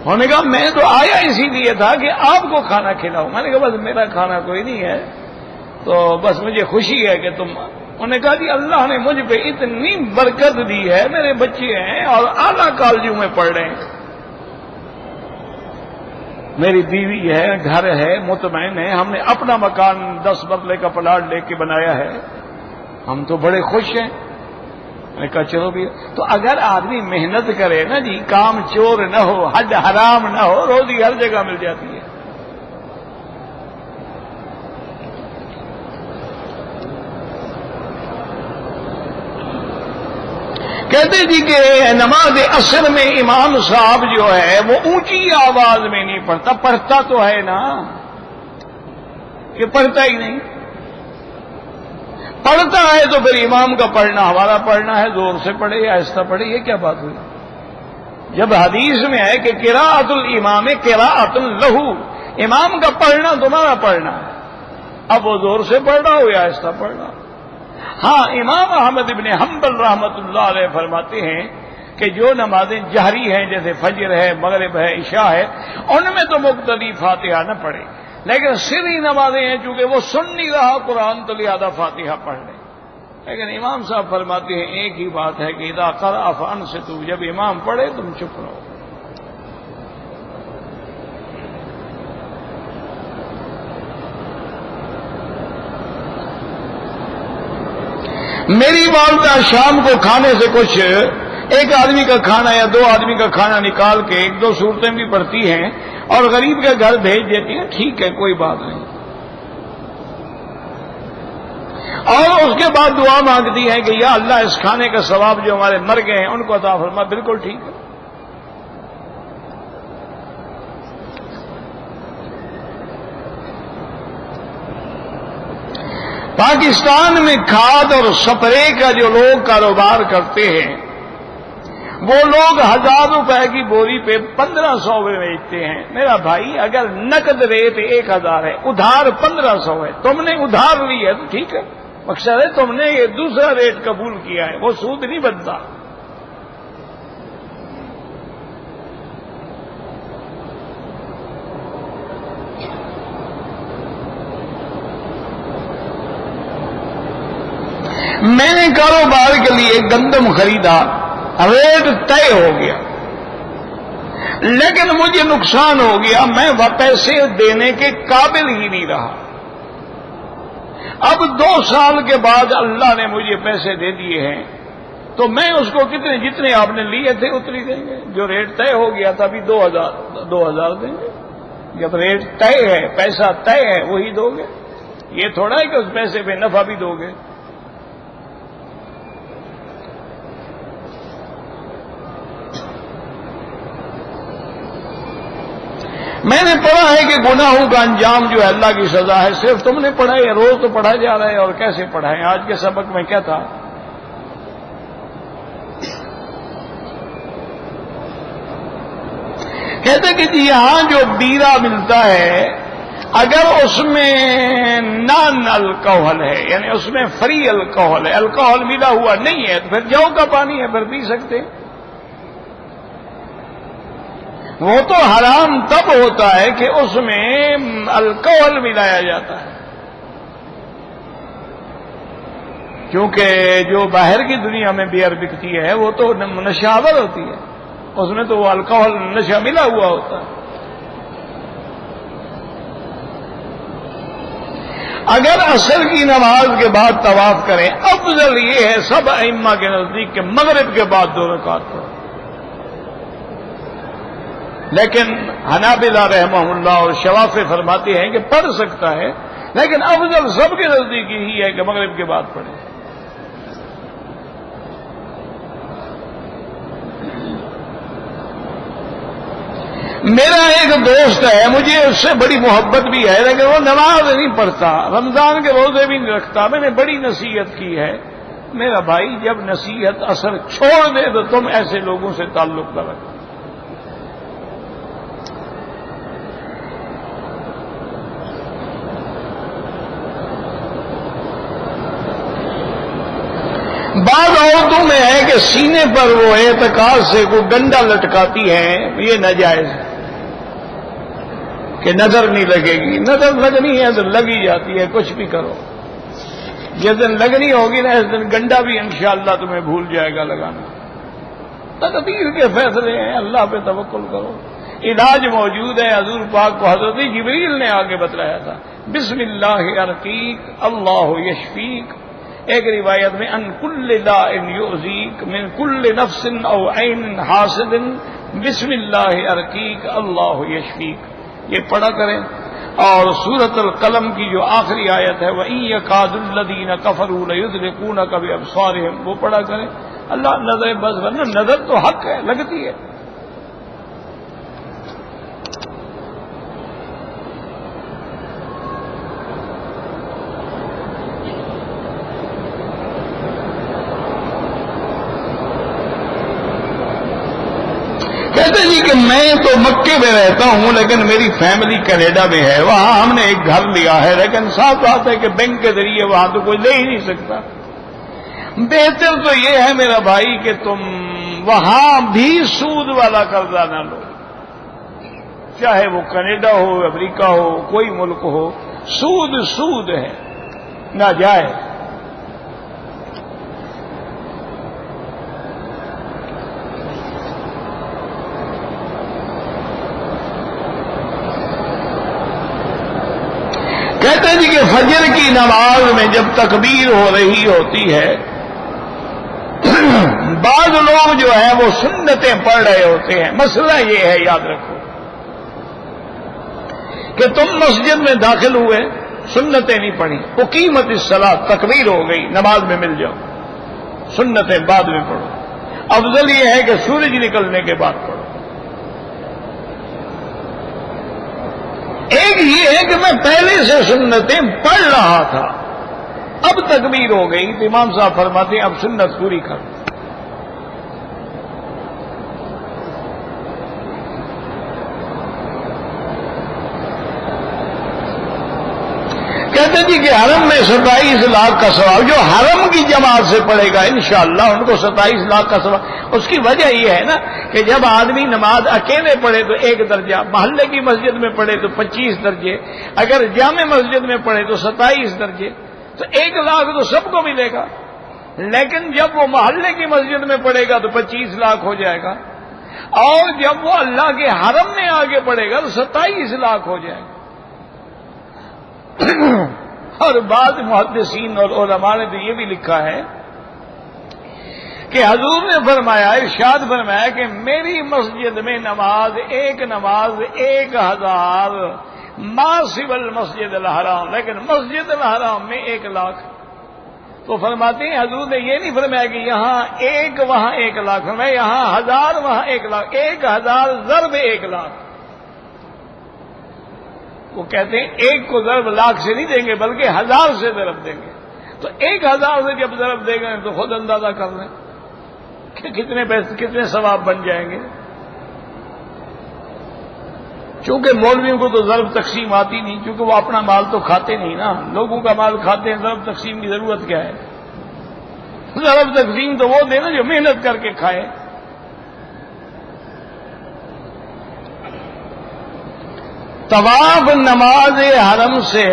انہوں نے کہا میں تو آیا اسی لیے تھا کہ آپ کو کھانا کھلاؤں. میں نے کہا بس میرا کھانا کوئی نہیں ہے، تو بس مجھے خوشی ہے کہ تم. انہوں نے کہا جی اللہ نے مجھ پہ اتنی برکت دی ہے، میرے بچے ہیں اور اعلیٰ کالجوں میں پڑھ رہے ہیں. میری بیوی ہے، گھر ہے، مطمئن ہے، ہم نے اپنا مکان 10 مرلے کا پلاٹ لے کے بنایا ہے، ہم تو بڑے خوش ہیں۔ میں نے کہا چلو بھی، تو اگر آدمی محنت کرے نا جی، کام چور نہ ہو، حد حرام نہ ہو، روزی ہر جگہ مل جاتی ہے۔ کہتے جی کہ نماز عصر میں امام صاحب جو ہے وہ اونچی آواز میں نہیں پڑھتا، پڑھتا تو ہے نا، کہ پڑھتا ہی نہیں، پڑھتا ہے تو پھر امام کا پڑھنا ہمارا پڑھنا ہے، زور سے پڑھے یا آہستہ پڑھے، یہ کیا بات ہوئی؟ جب حدیث میں ہے کہ قراءۃ الامام قراءۃ لہو، امام کا پڑھنا تمہارا پڑھنا ہے، اب وہ زور سے پڑھ رہا ہو یا آہستہ پڑھ رہا ہو۔ ہاں امام احمد ابن حنبل رحمۃ اللہ علیہ فرماتے ہیں کہ جو نمازیں جہری ہیں جیسے فجر ہے، مغرب ہے، عشاء ہے، ان میں تو مقتدی فاتحہ نہ پڑھے، لیکن سری نمازیں ہیں چونکہ وہ سن نہیں رہا قرآن تو لہذا فاتحہ پڑھ لیں۔ لیکن امام صاحب فرماتے ہیں ایک ہی بات ہے کہ اذا قرأ فانصتوا، جب امام پڑھے تم چپ رہو۔ میری والدہ شام کو کھانے سے کچھ ایک آدمی کا کھانا یا 2 آدمی کا کھانا نکال کے 1-2 صورتیں بھی پڑھتی ہیں اور غریب کے گھر بھیج دیتی ہیں، ٹھیک ہے کوئی بات نہیں، اور اس کے بعد دعا مانگتی ہے کہ یا اللہ اس کھانے کا ثواب جو ہمارے مر گئے ہیں ان کو عطا فرما، بالکل ٹھیک ہے۔ پاکستان میں کھاد اور سپرے کا جو لوگ کاروبار کرتے ہیں وہ لوگ 1000 روپے کی بوری پہ 1500 میں بیچتے ہیں۔ میرا بھائی اگر نقد ریٹ 1000 ہے، ادھار 1500 ہے، تم نے ادھار لی ہے تو ٹھیک ہے، مقصد ہے تم نے یہ دوسرا ریٹ قبول کیا ہے، وہ سود نہیں بنتا۔ میں نے کاروبار کے لیے گندم خریدا، ریٹ طے ہو گیا، لیکن مجھے نقصان ہو گیا، میں پیسے دینے کے قابل ہی نہیں رہا۔ اب 2 سال کے بعد اللہ نے مجھے پیسے دے دیے ہیں تو میں اس کو جتنے آپ نے لیے تھے اتنی دیں گے، جو ریٹ طے ہو گیا تھا ابھی 2000 دیں گے۔ جب ریٹ طے ہے، پیسہ طے ہے، وہی دو گے، یہ تھوڑا ہے کہ اس پیسے پہ نفع بھی دو گے۔ میں نے پڑھا ہے کہ گناہوں کا انجام جو ہے اللہ کی سزا ہے، صرف تم نے پڑھا ہے، روز تو پڑھا جا رہا ہے، اور کیسے پڑھا ہے؟ آج کے سبق میں کیا تھا؟ کہتے کہ جی یہاں جو بیرا ملتا ہے اگر اس میں نان الکوہل ہے، یعنی اس میں فری الکوہل ہے، الکوہل ملا ہوا نہیں ہے، تو پھر جو کا پانی ہے پھر پی سکتے۔ وہ تو حرام تب ہوتا ہے کہ اس میں الکوہل ملایا جاتا ہے، کیونکہ جو باہر کی دنیا میں بیئر بکتی ہے وہ تو نشہور ہوتی ہے، اس میں تو وہ الکوہل نشہ ملا ہوا ہوتا ہے۔ اگر عصر کی نماز کے بعد طواف کریں، افضل یہ ہے سب ائمہ کے نزدیک کہ مغرب کے بعد 2 رکعت پڑھیں، لیکن حنابلہ رحمہ اللہ اور شوافی فرماتے ہیں کہ پڑھ سکتا ہے، لیکن افضل سب کے نزدیک یہی ہے کہ مغرب کے بعد پڑھیں۔ میرا ایک دوست ہے، مجھے اس سے بڑی محبت بھی ہے، لیکن وہ نماز نہیں پڑھتا، رمضان کے روزے بھی نہیں رکھتا۔ میں نے بڑی نصیحت کی ہے، میرا بھائی جب نصیحت اثر چھوڑ دے تو تم ایسے لوگوں سے تعلق نہ رکھو۔ بعض عورتوں میں ہے کہ سینے پر وہ اعتکاف سے کوئی ڈنڈا لٹکاتی ہیں، یہ ناجائز ہے کہ نظر نہیں لگے گی۔ نظر لگنی ہے تو لگی جاتی ہے، کچھ بھی کرو، جس دن لگنی ہوگی نا اس دن گنڈا بھی انشاءاللہ تمہیں بھول جائے گا لگانا۔ تقدیر کے فیصلے ہیں، اللہ پہ توکل کرو۔ علاج موجود ہے، حضور پاک کو حضرت جبریل نے آگے بتلایا تھا، بسم اللہ ارقیک اللہ یشفیک، ایک روایت میں ان کل داء یؤذیک من کل نفس او عین حاسد بسم اللہ ارقیک اللہ یشفیک، یہ پڑھا کریں۔ اور سورۃ القلم کی جو آخری آیت ہے وَإِن يَكَادُ الَّذِينَ كَفَرُوا لَيُزْلِقُونَكَ بِأَبْصَارِهِمْ، وہ پڑھا کریں۔ اللہ نظر بس ورنہ نظر تو حق ہے، لگتی ہے۔ کہتے جی کہ میں تو مکے میں رہتا ہوں لیکن میری فیملی کینیڈا میں ہے، وہاں ہم نے ایک گھر لیا ہے، لیکن صاف بات ہے کہ بینک کے ذریعے وہاں تو کوئی لے ہی نہیں سکتا۔ بہتر تو یہ ہے میرا بھائی کہ تم وہاں بھی سود والا قرضہ نہ لو، چاہے وہ کینیڈا ہو، امریکہ ہو، کوئی ملک ہو، سود سود ہے، ناجائز۔ کہتے ہیں جی کہ فجر کی نماز میں جب تکبیر ہو رہی ہوتی ہے بعض لوگ جو ہیں وہ سنتیں پڑھ رہے ہوتے ہیں۔ مسئلہ یہ ہے، یاد رکھو کہ تم مسجد میں داخل ہوئے، سنتیں نہیں پڑھی، اقیمت الصلاۃ، تکبیر ہو گئی، نماز میں مل جاؤ، سنتیں بعد میں پڑھو۔ افضل یہ ہے کہ سورج نکلنے کے بعد پڑھو۔ ایک یہ ہے کہ میں پہلے سے سنتیں پڑھ رہا تھا، اب تکبیر ہو گئی تو امام صاحب فرماتے ہیں اب سنت پوری کر۔ کہتے جی کہ حرم میں 27 لاکھ کا ثواب، جو حرم کی جماعت سے پڑھے گا انشاءاللہ ان کو 27 لاکھ کا ثواب۔ اس کی وجہ یہ ہے نا کہ جب آدمی نماز اکیلے پڑھے تو 1 درجہ، محلے کی مسجد میں پڑھے تو 25 درجے، اگر جامع مسجد میں پڑھے تو 27 درجے، تو 1 لاکھ تو سب کو ملے گا۔ لیکن جب وہ محلے کی مسجد میں پڑھے گا تو 25 لاکھ ہو جائے گا، اور جب وہ اللہ کے حرم میں آگے پڑھے گا تو 27 لاکھ ہو جائے گا۔ اور بعض محدثین اور علماء نے تو یہ بھی لکھا ہے کہ حضور نے فرمایا، ارشاد فرمایا کہ میری مسجد میں نماز 1000 ما سوى المسجد الحرام، لیکن مسجد الحرام میں 1 لاکھ۔ تو فرماتے ہیں حضور نے یہ نہیں فرمایا کہ یہاں 1 وہاں 1 لاکھ، فرمایا یہاں 1000 وہاں 1 لاکھ، 1000 ضرب 1 لاکھ۔ وہ کہتے ہیں 1 کو ضرب لاکھ سے نہیں دیں گے بلکہ 1000 سے ضرب دیں گے، تو 1000 سے جب ضرب دیں گے تو خود اندازہ کر لیں کہ کتنے پیسے، کتنے ثواب بن جائیں گے۔ چونکہ مولویوں کو تو ضرب تقسیم آتی نہیں، چونکہ وہ اپنا مال تو کھاتے نہیں نا، لوگوں کا مال کھاتے ہیں، ضرب تقسیم کی ضرورت کیا ہے؟ ضرب تقسیم تو وہ دے نا جو محنت کر کے کھائے۔ طواف نماز حرم سے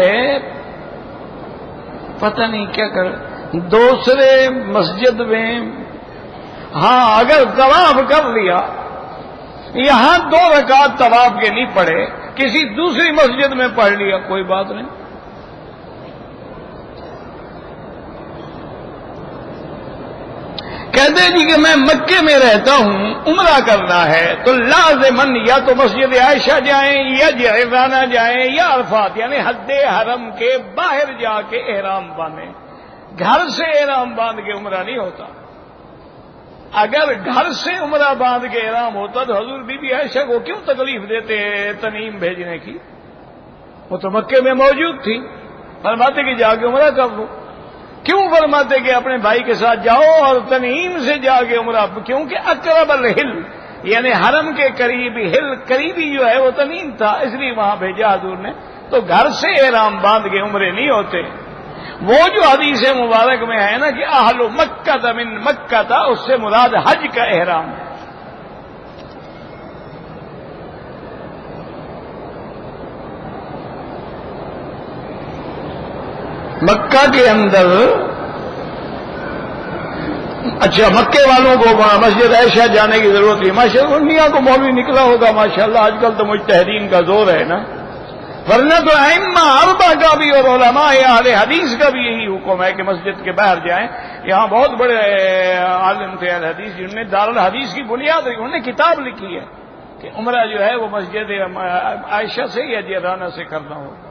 پتہ نہیں کیا کر دوسرے مسجد میں، ہاں اگر طواف کر لیا، یہاں 2 رکعت طواف کے نہیں پڑھے، کسی دوسری مسجد میں پڑھ لیا، کوئی بات نہیں۔ کہتے جی کہ میں مکے میں رہتا ہوں، عمرہ کرنا ہے تو لازماً یا تو مسجد عائشہ جائیں یا جعرانہ جائیں یا عرفات، یعنی حد حرم کے باہر جا کے احرام باندھیں۔ گھر سے احرام باندھ کے عمرہ نہیں ہوتا۔ اگر گھر سے عمرہ باندھ کے احرام ہوتا تو حضور بی بی عائشہ کو کیوں تکلیف دیتے تنعیم بھیجنے کی؟ وہ تو مکے میں موجود تھی، فرماتے کہ جا کے عمرہ کر لو۔ کیوں فرماتے کہ اپنے بھائی کے ساتھ جاؤ اور تنعیم سے جا کے عمرہ، کیونکہ اقرب الحل یعنی حرم کے قریبی، ہل قریبی جو ہے وہ تنعیم تھا، اس لیے وہاں بھیجا حضور نے۔ تو گھر سے احرام باندھ کے عمرے نہیں ہوتے۔ وہ جو حدیث مبارک میں ہے نا کہ اہل مکہ من مکہ تھا، اس سے مراد حج کا احرام ہے۔ مکہ کے اندر اچھا، مکے والوں کو مسجد عائشہ جانے کی ضرورت نہیں، ماشاء اللہ دنیا کو مولوی نکلا ہوگا ماشاءاللہ، آج کل تو مجتہدین کا زور ہے نا، ورنہ تو ائمہ اربعہ کا بھی اور علماء اہل حدیث کا بھی یہی حکم ہے کہ مسجد کے باہر جائیں۔ یہاں بہت بڑے عالم تھے اہل حدیث جنہوں نے دارالحدیث کی بنیاد رکھی، انہوں نے کتاب لکھی ہے کہ عمرہ جو ہے وہ مسجد عائشہ سے یا جیرانہ سے کرنا ہوگا۔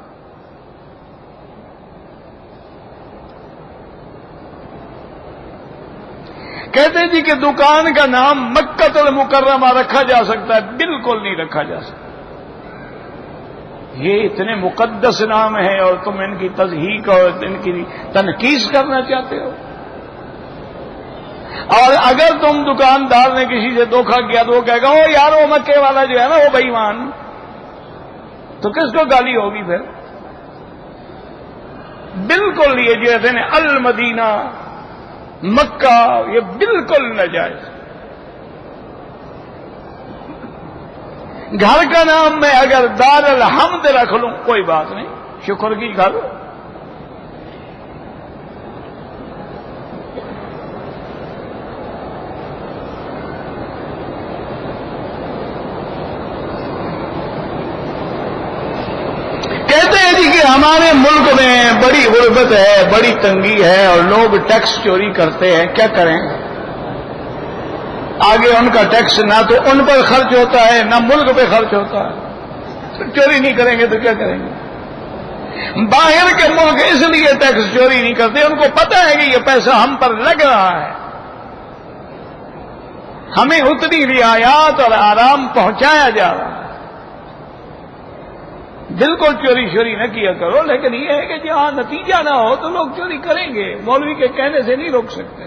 کہتے ہیں جی کہ دکان کا نام مکہ المکرمہ رکھا جا سکتا ہے، بالکل نہیں رکھا جا سکتا، یہ اتنے مقدس نام ہیں اور تم ان کی تضحیق اور ان کی تنقیص کرنا چاہتے ہو۔ اور اگر تم دکاندار نے کسی سے دھوکہ کیا تو وہ کہے گا او یار وہ مکے والا جو ہے نا وہ بے ایمان، تو کس کو گالی ہوگی پھر؟ بالکل یہ جو ہے نا المدینہ مکہ یہ بالکل ناجائز۔ گھر کا نام میں اگر دار الحمد رکھ لوں کوئی بات نہیں، شکر کی گھر۔ کہتے ہیں جی کہ ہمارے ملک میں بڑی غربت ہے، بڑی تنگی ہے اور لوگ ٹیکس چوری کرتے ہیں، کیا کریں؟ آگے ان کا ٹیکس نہ تو ان پر خرچ ہوتا ہے نہ ملک پہ خرچ ہوتا ہے، تو چوری نہیں کریں گے تو کیا کریں گے؟ باہر کے ملک اس لیے ٹیکس چوری نہیں کرتے، ان کو پتہ ہے کہ یہ پیسہ ہم پر لگ رہا ہے، ہمیں اتنی رعایات اور آرام پہنچایا جا رہا ہے۔ بالکل چوری شوری نہ کیا کرو، لیکن یہ ہے کہ جہاں نتیجہ نہ ہو تو لوگ چوری کریں گے، مولوی کے کہنے سے نہیں روک سکتے۔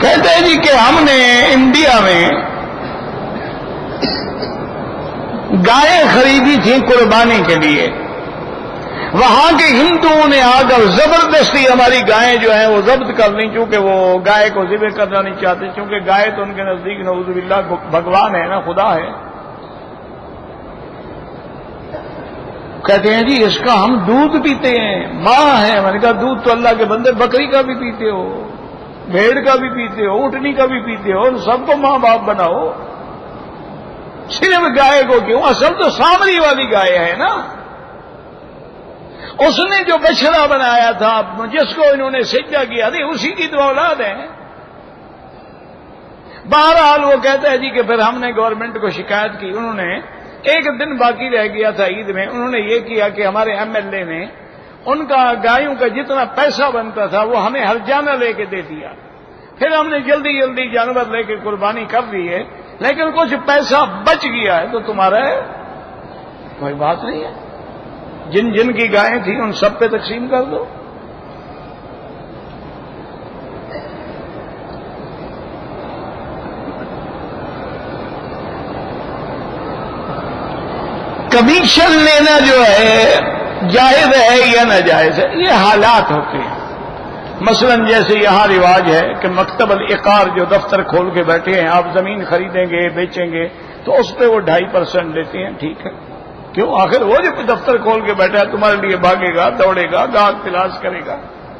کہتے ہیں جی کہ ہم نے انڈیا میں گائیں خریدی تھیں قربانی کے لیے، وہاں کے ہندوؤں نے آ کر زبردستی ہماری گائیں جو ہیں وہ ضبط کر لیں، چونکہ وہ گائے کو ذبح کرنا نہیں چاہتے، چونکہ گائے تو ان کے نزدیک نعوذ باللہ بھگوان ہے نا، خدا ہے۔ کہتے ہیں جی اس کا ہم دودھ پیتے ہیں، ماں ہے۔ میں نے کہا دودھ تو اللہ کے بندے بکری کا بھی پیتے ہو، بھیڑ کا بھی پیتے ہو، اونٹنی کا بھی پیتے ہو، سب کو ماں باپ بناؤ، صرف گائے کو کیوں؟ اصل تو سامری والی گائے ہے نا، اس نے جو بچڑا بنایا تھا جس کو انہوں نے سجدہ کیا تھا اسی کی تو اولاد ہے۔ بہرحال وہ کہتا ہے جی کہ پھر ہم نے گورنمنٹ کو شکایت کی، انہوں نے ایک دن باقی رہ گیا تھا عید میں، انہوں نے یہ کیا کہ ہمارے ایم ایل اے نے ان کا گایوں کا جتنا پیسہ بنتا تھا وہ ہمیں ہرجانہ لے کے دے دیا، پھر ہم نے جلدی جلدی جانور لے کے قربانی کر دی ہے، لیکن کچھ پیسہ بچ گیا ہے تو تمہارا ہے، کوئی بات نہیں ہے، جن جن کی گائیں تھیں ان سب پہ تقسیم کر دو۔ کمیشن لینا جو ہے جائز ہے یا ناجائز ہے، یہ حالات ہوتے ہیں۔ مثلا جیسے یہاں رواج ہے کہ مکتب العقار جو دفتر کھول کے بیٹھے ہیں، آپ زمین خریدیں گے بیچیں گے تو اس پہ وہ 2.5% لیتے ہیں، ٹھیک ہے، کیوں؟ آخر وہ جو دفتر کھول کے بیٹھا ہے تمہارے لیے بھاگے گا، دوڑے گا، گاہک تلاش کرے گا،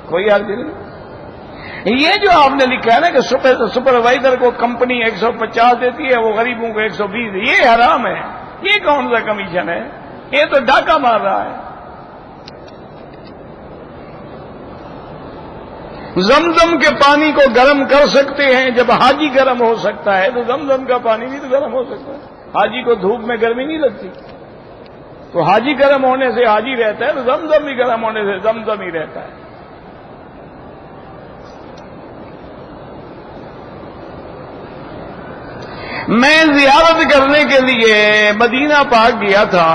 کوئی حرج نہیں۔ یہ جو آپ نے لکھا ہے نا کہ سپروائزر کو کمپنی 150 دیتی ہے، وہ غریبوں کو 120، یہ حرام ہے، یہ کون سا کمیشن ہے؟ یہ تو ڈاکہ مار رہا ہے۔ زمزم کے پانی کو گرم کر سکتے ہیں، جب حاجی گرم ہو سکتا ہے تو زمزم کا پانی بھی تو گرم ہو سکتا ہے۔ حاجی کو دھوپ میں گرمی نہیں لگتی، تو حاجی گرم ہونے سے حاجی رہتا ہے، تو زمزم بھی گرم ہونے سے زمزم ہی رہتا ہے۔ میں زیارت کرنے کے لیے مدینہ پاک گیا تھا،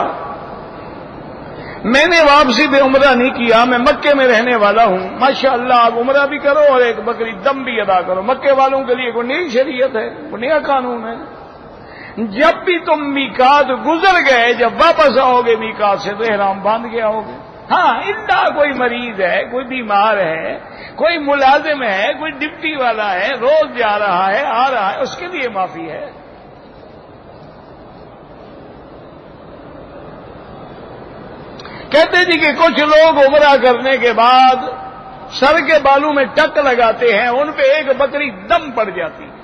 میں نے واپسی پہ عمرہ نہیں کیا، میں مکے میں رہنے والا ہوں، ماشاءاللہ آپ عمرہ بھی کرو اور ایک بکری دم بھی ادا کرو، مکے والوں کے لیے کوئی نئی شریعت ہے، کوئی نیا قانون ہے۔ جب بھی تم میقات گزر گئے، جب واپس آؤ گے میقات سے تو احرام باندھ کے آؤ گے، ہاں اندہ کوئی مریض ہے، کوئی بیمار ہے، کوئی ملازم ہے، کوئی ڈپٹی والا ہے، روز جا رہا ہے آ رہا ہے، اس کے لیے معافی ہے۔ کہتے جی کہ کچھ لوگ عمرہ کرنے کے بعد سر کے بالوں میں ٹک لگاتے ہیں، ان پہ ایک بکری دم پڑ جاتی ہے۔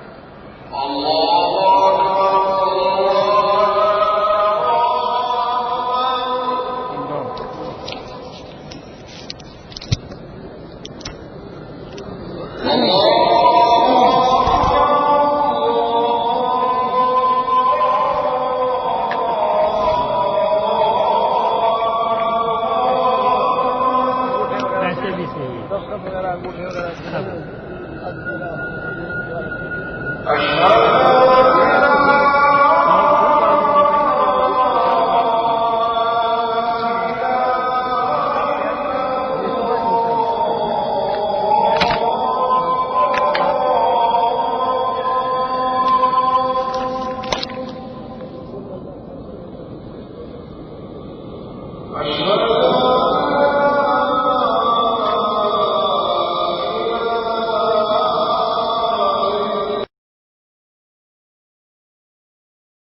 وغیرہ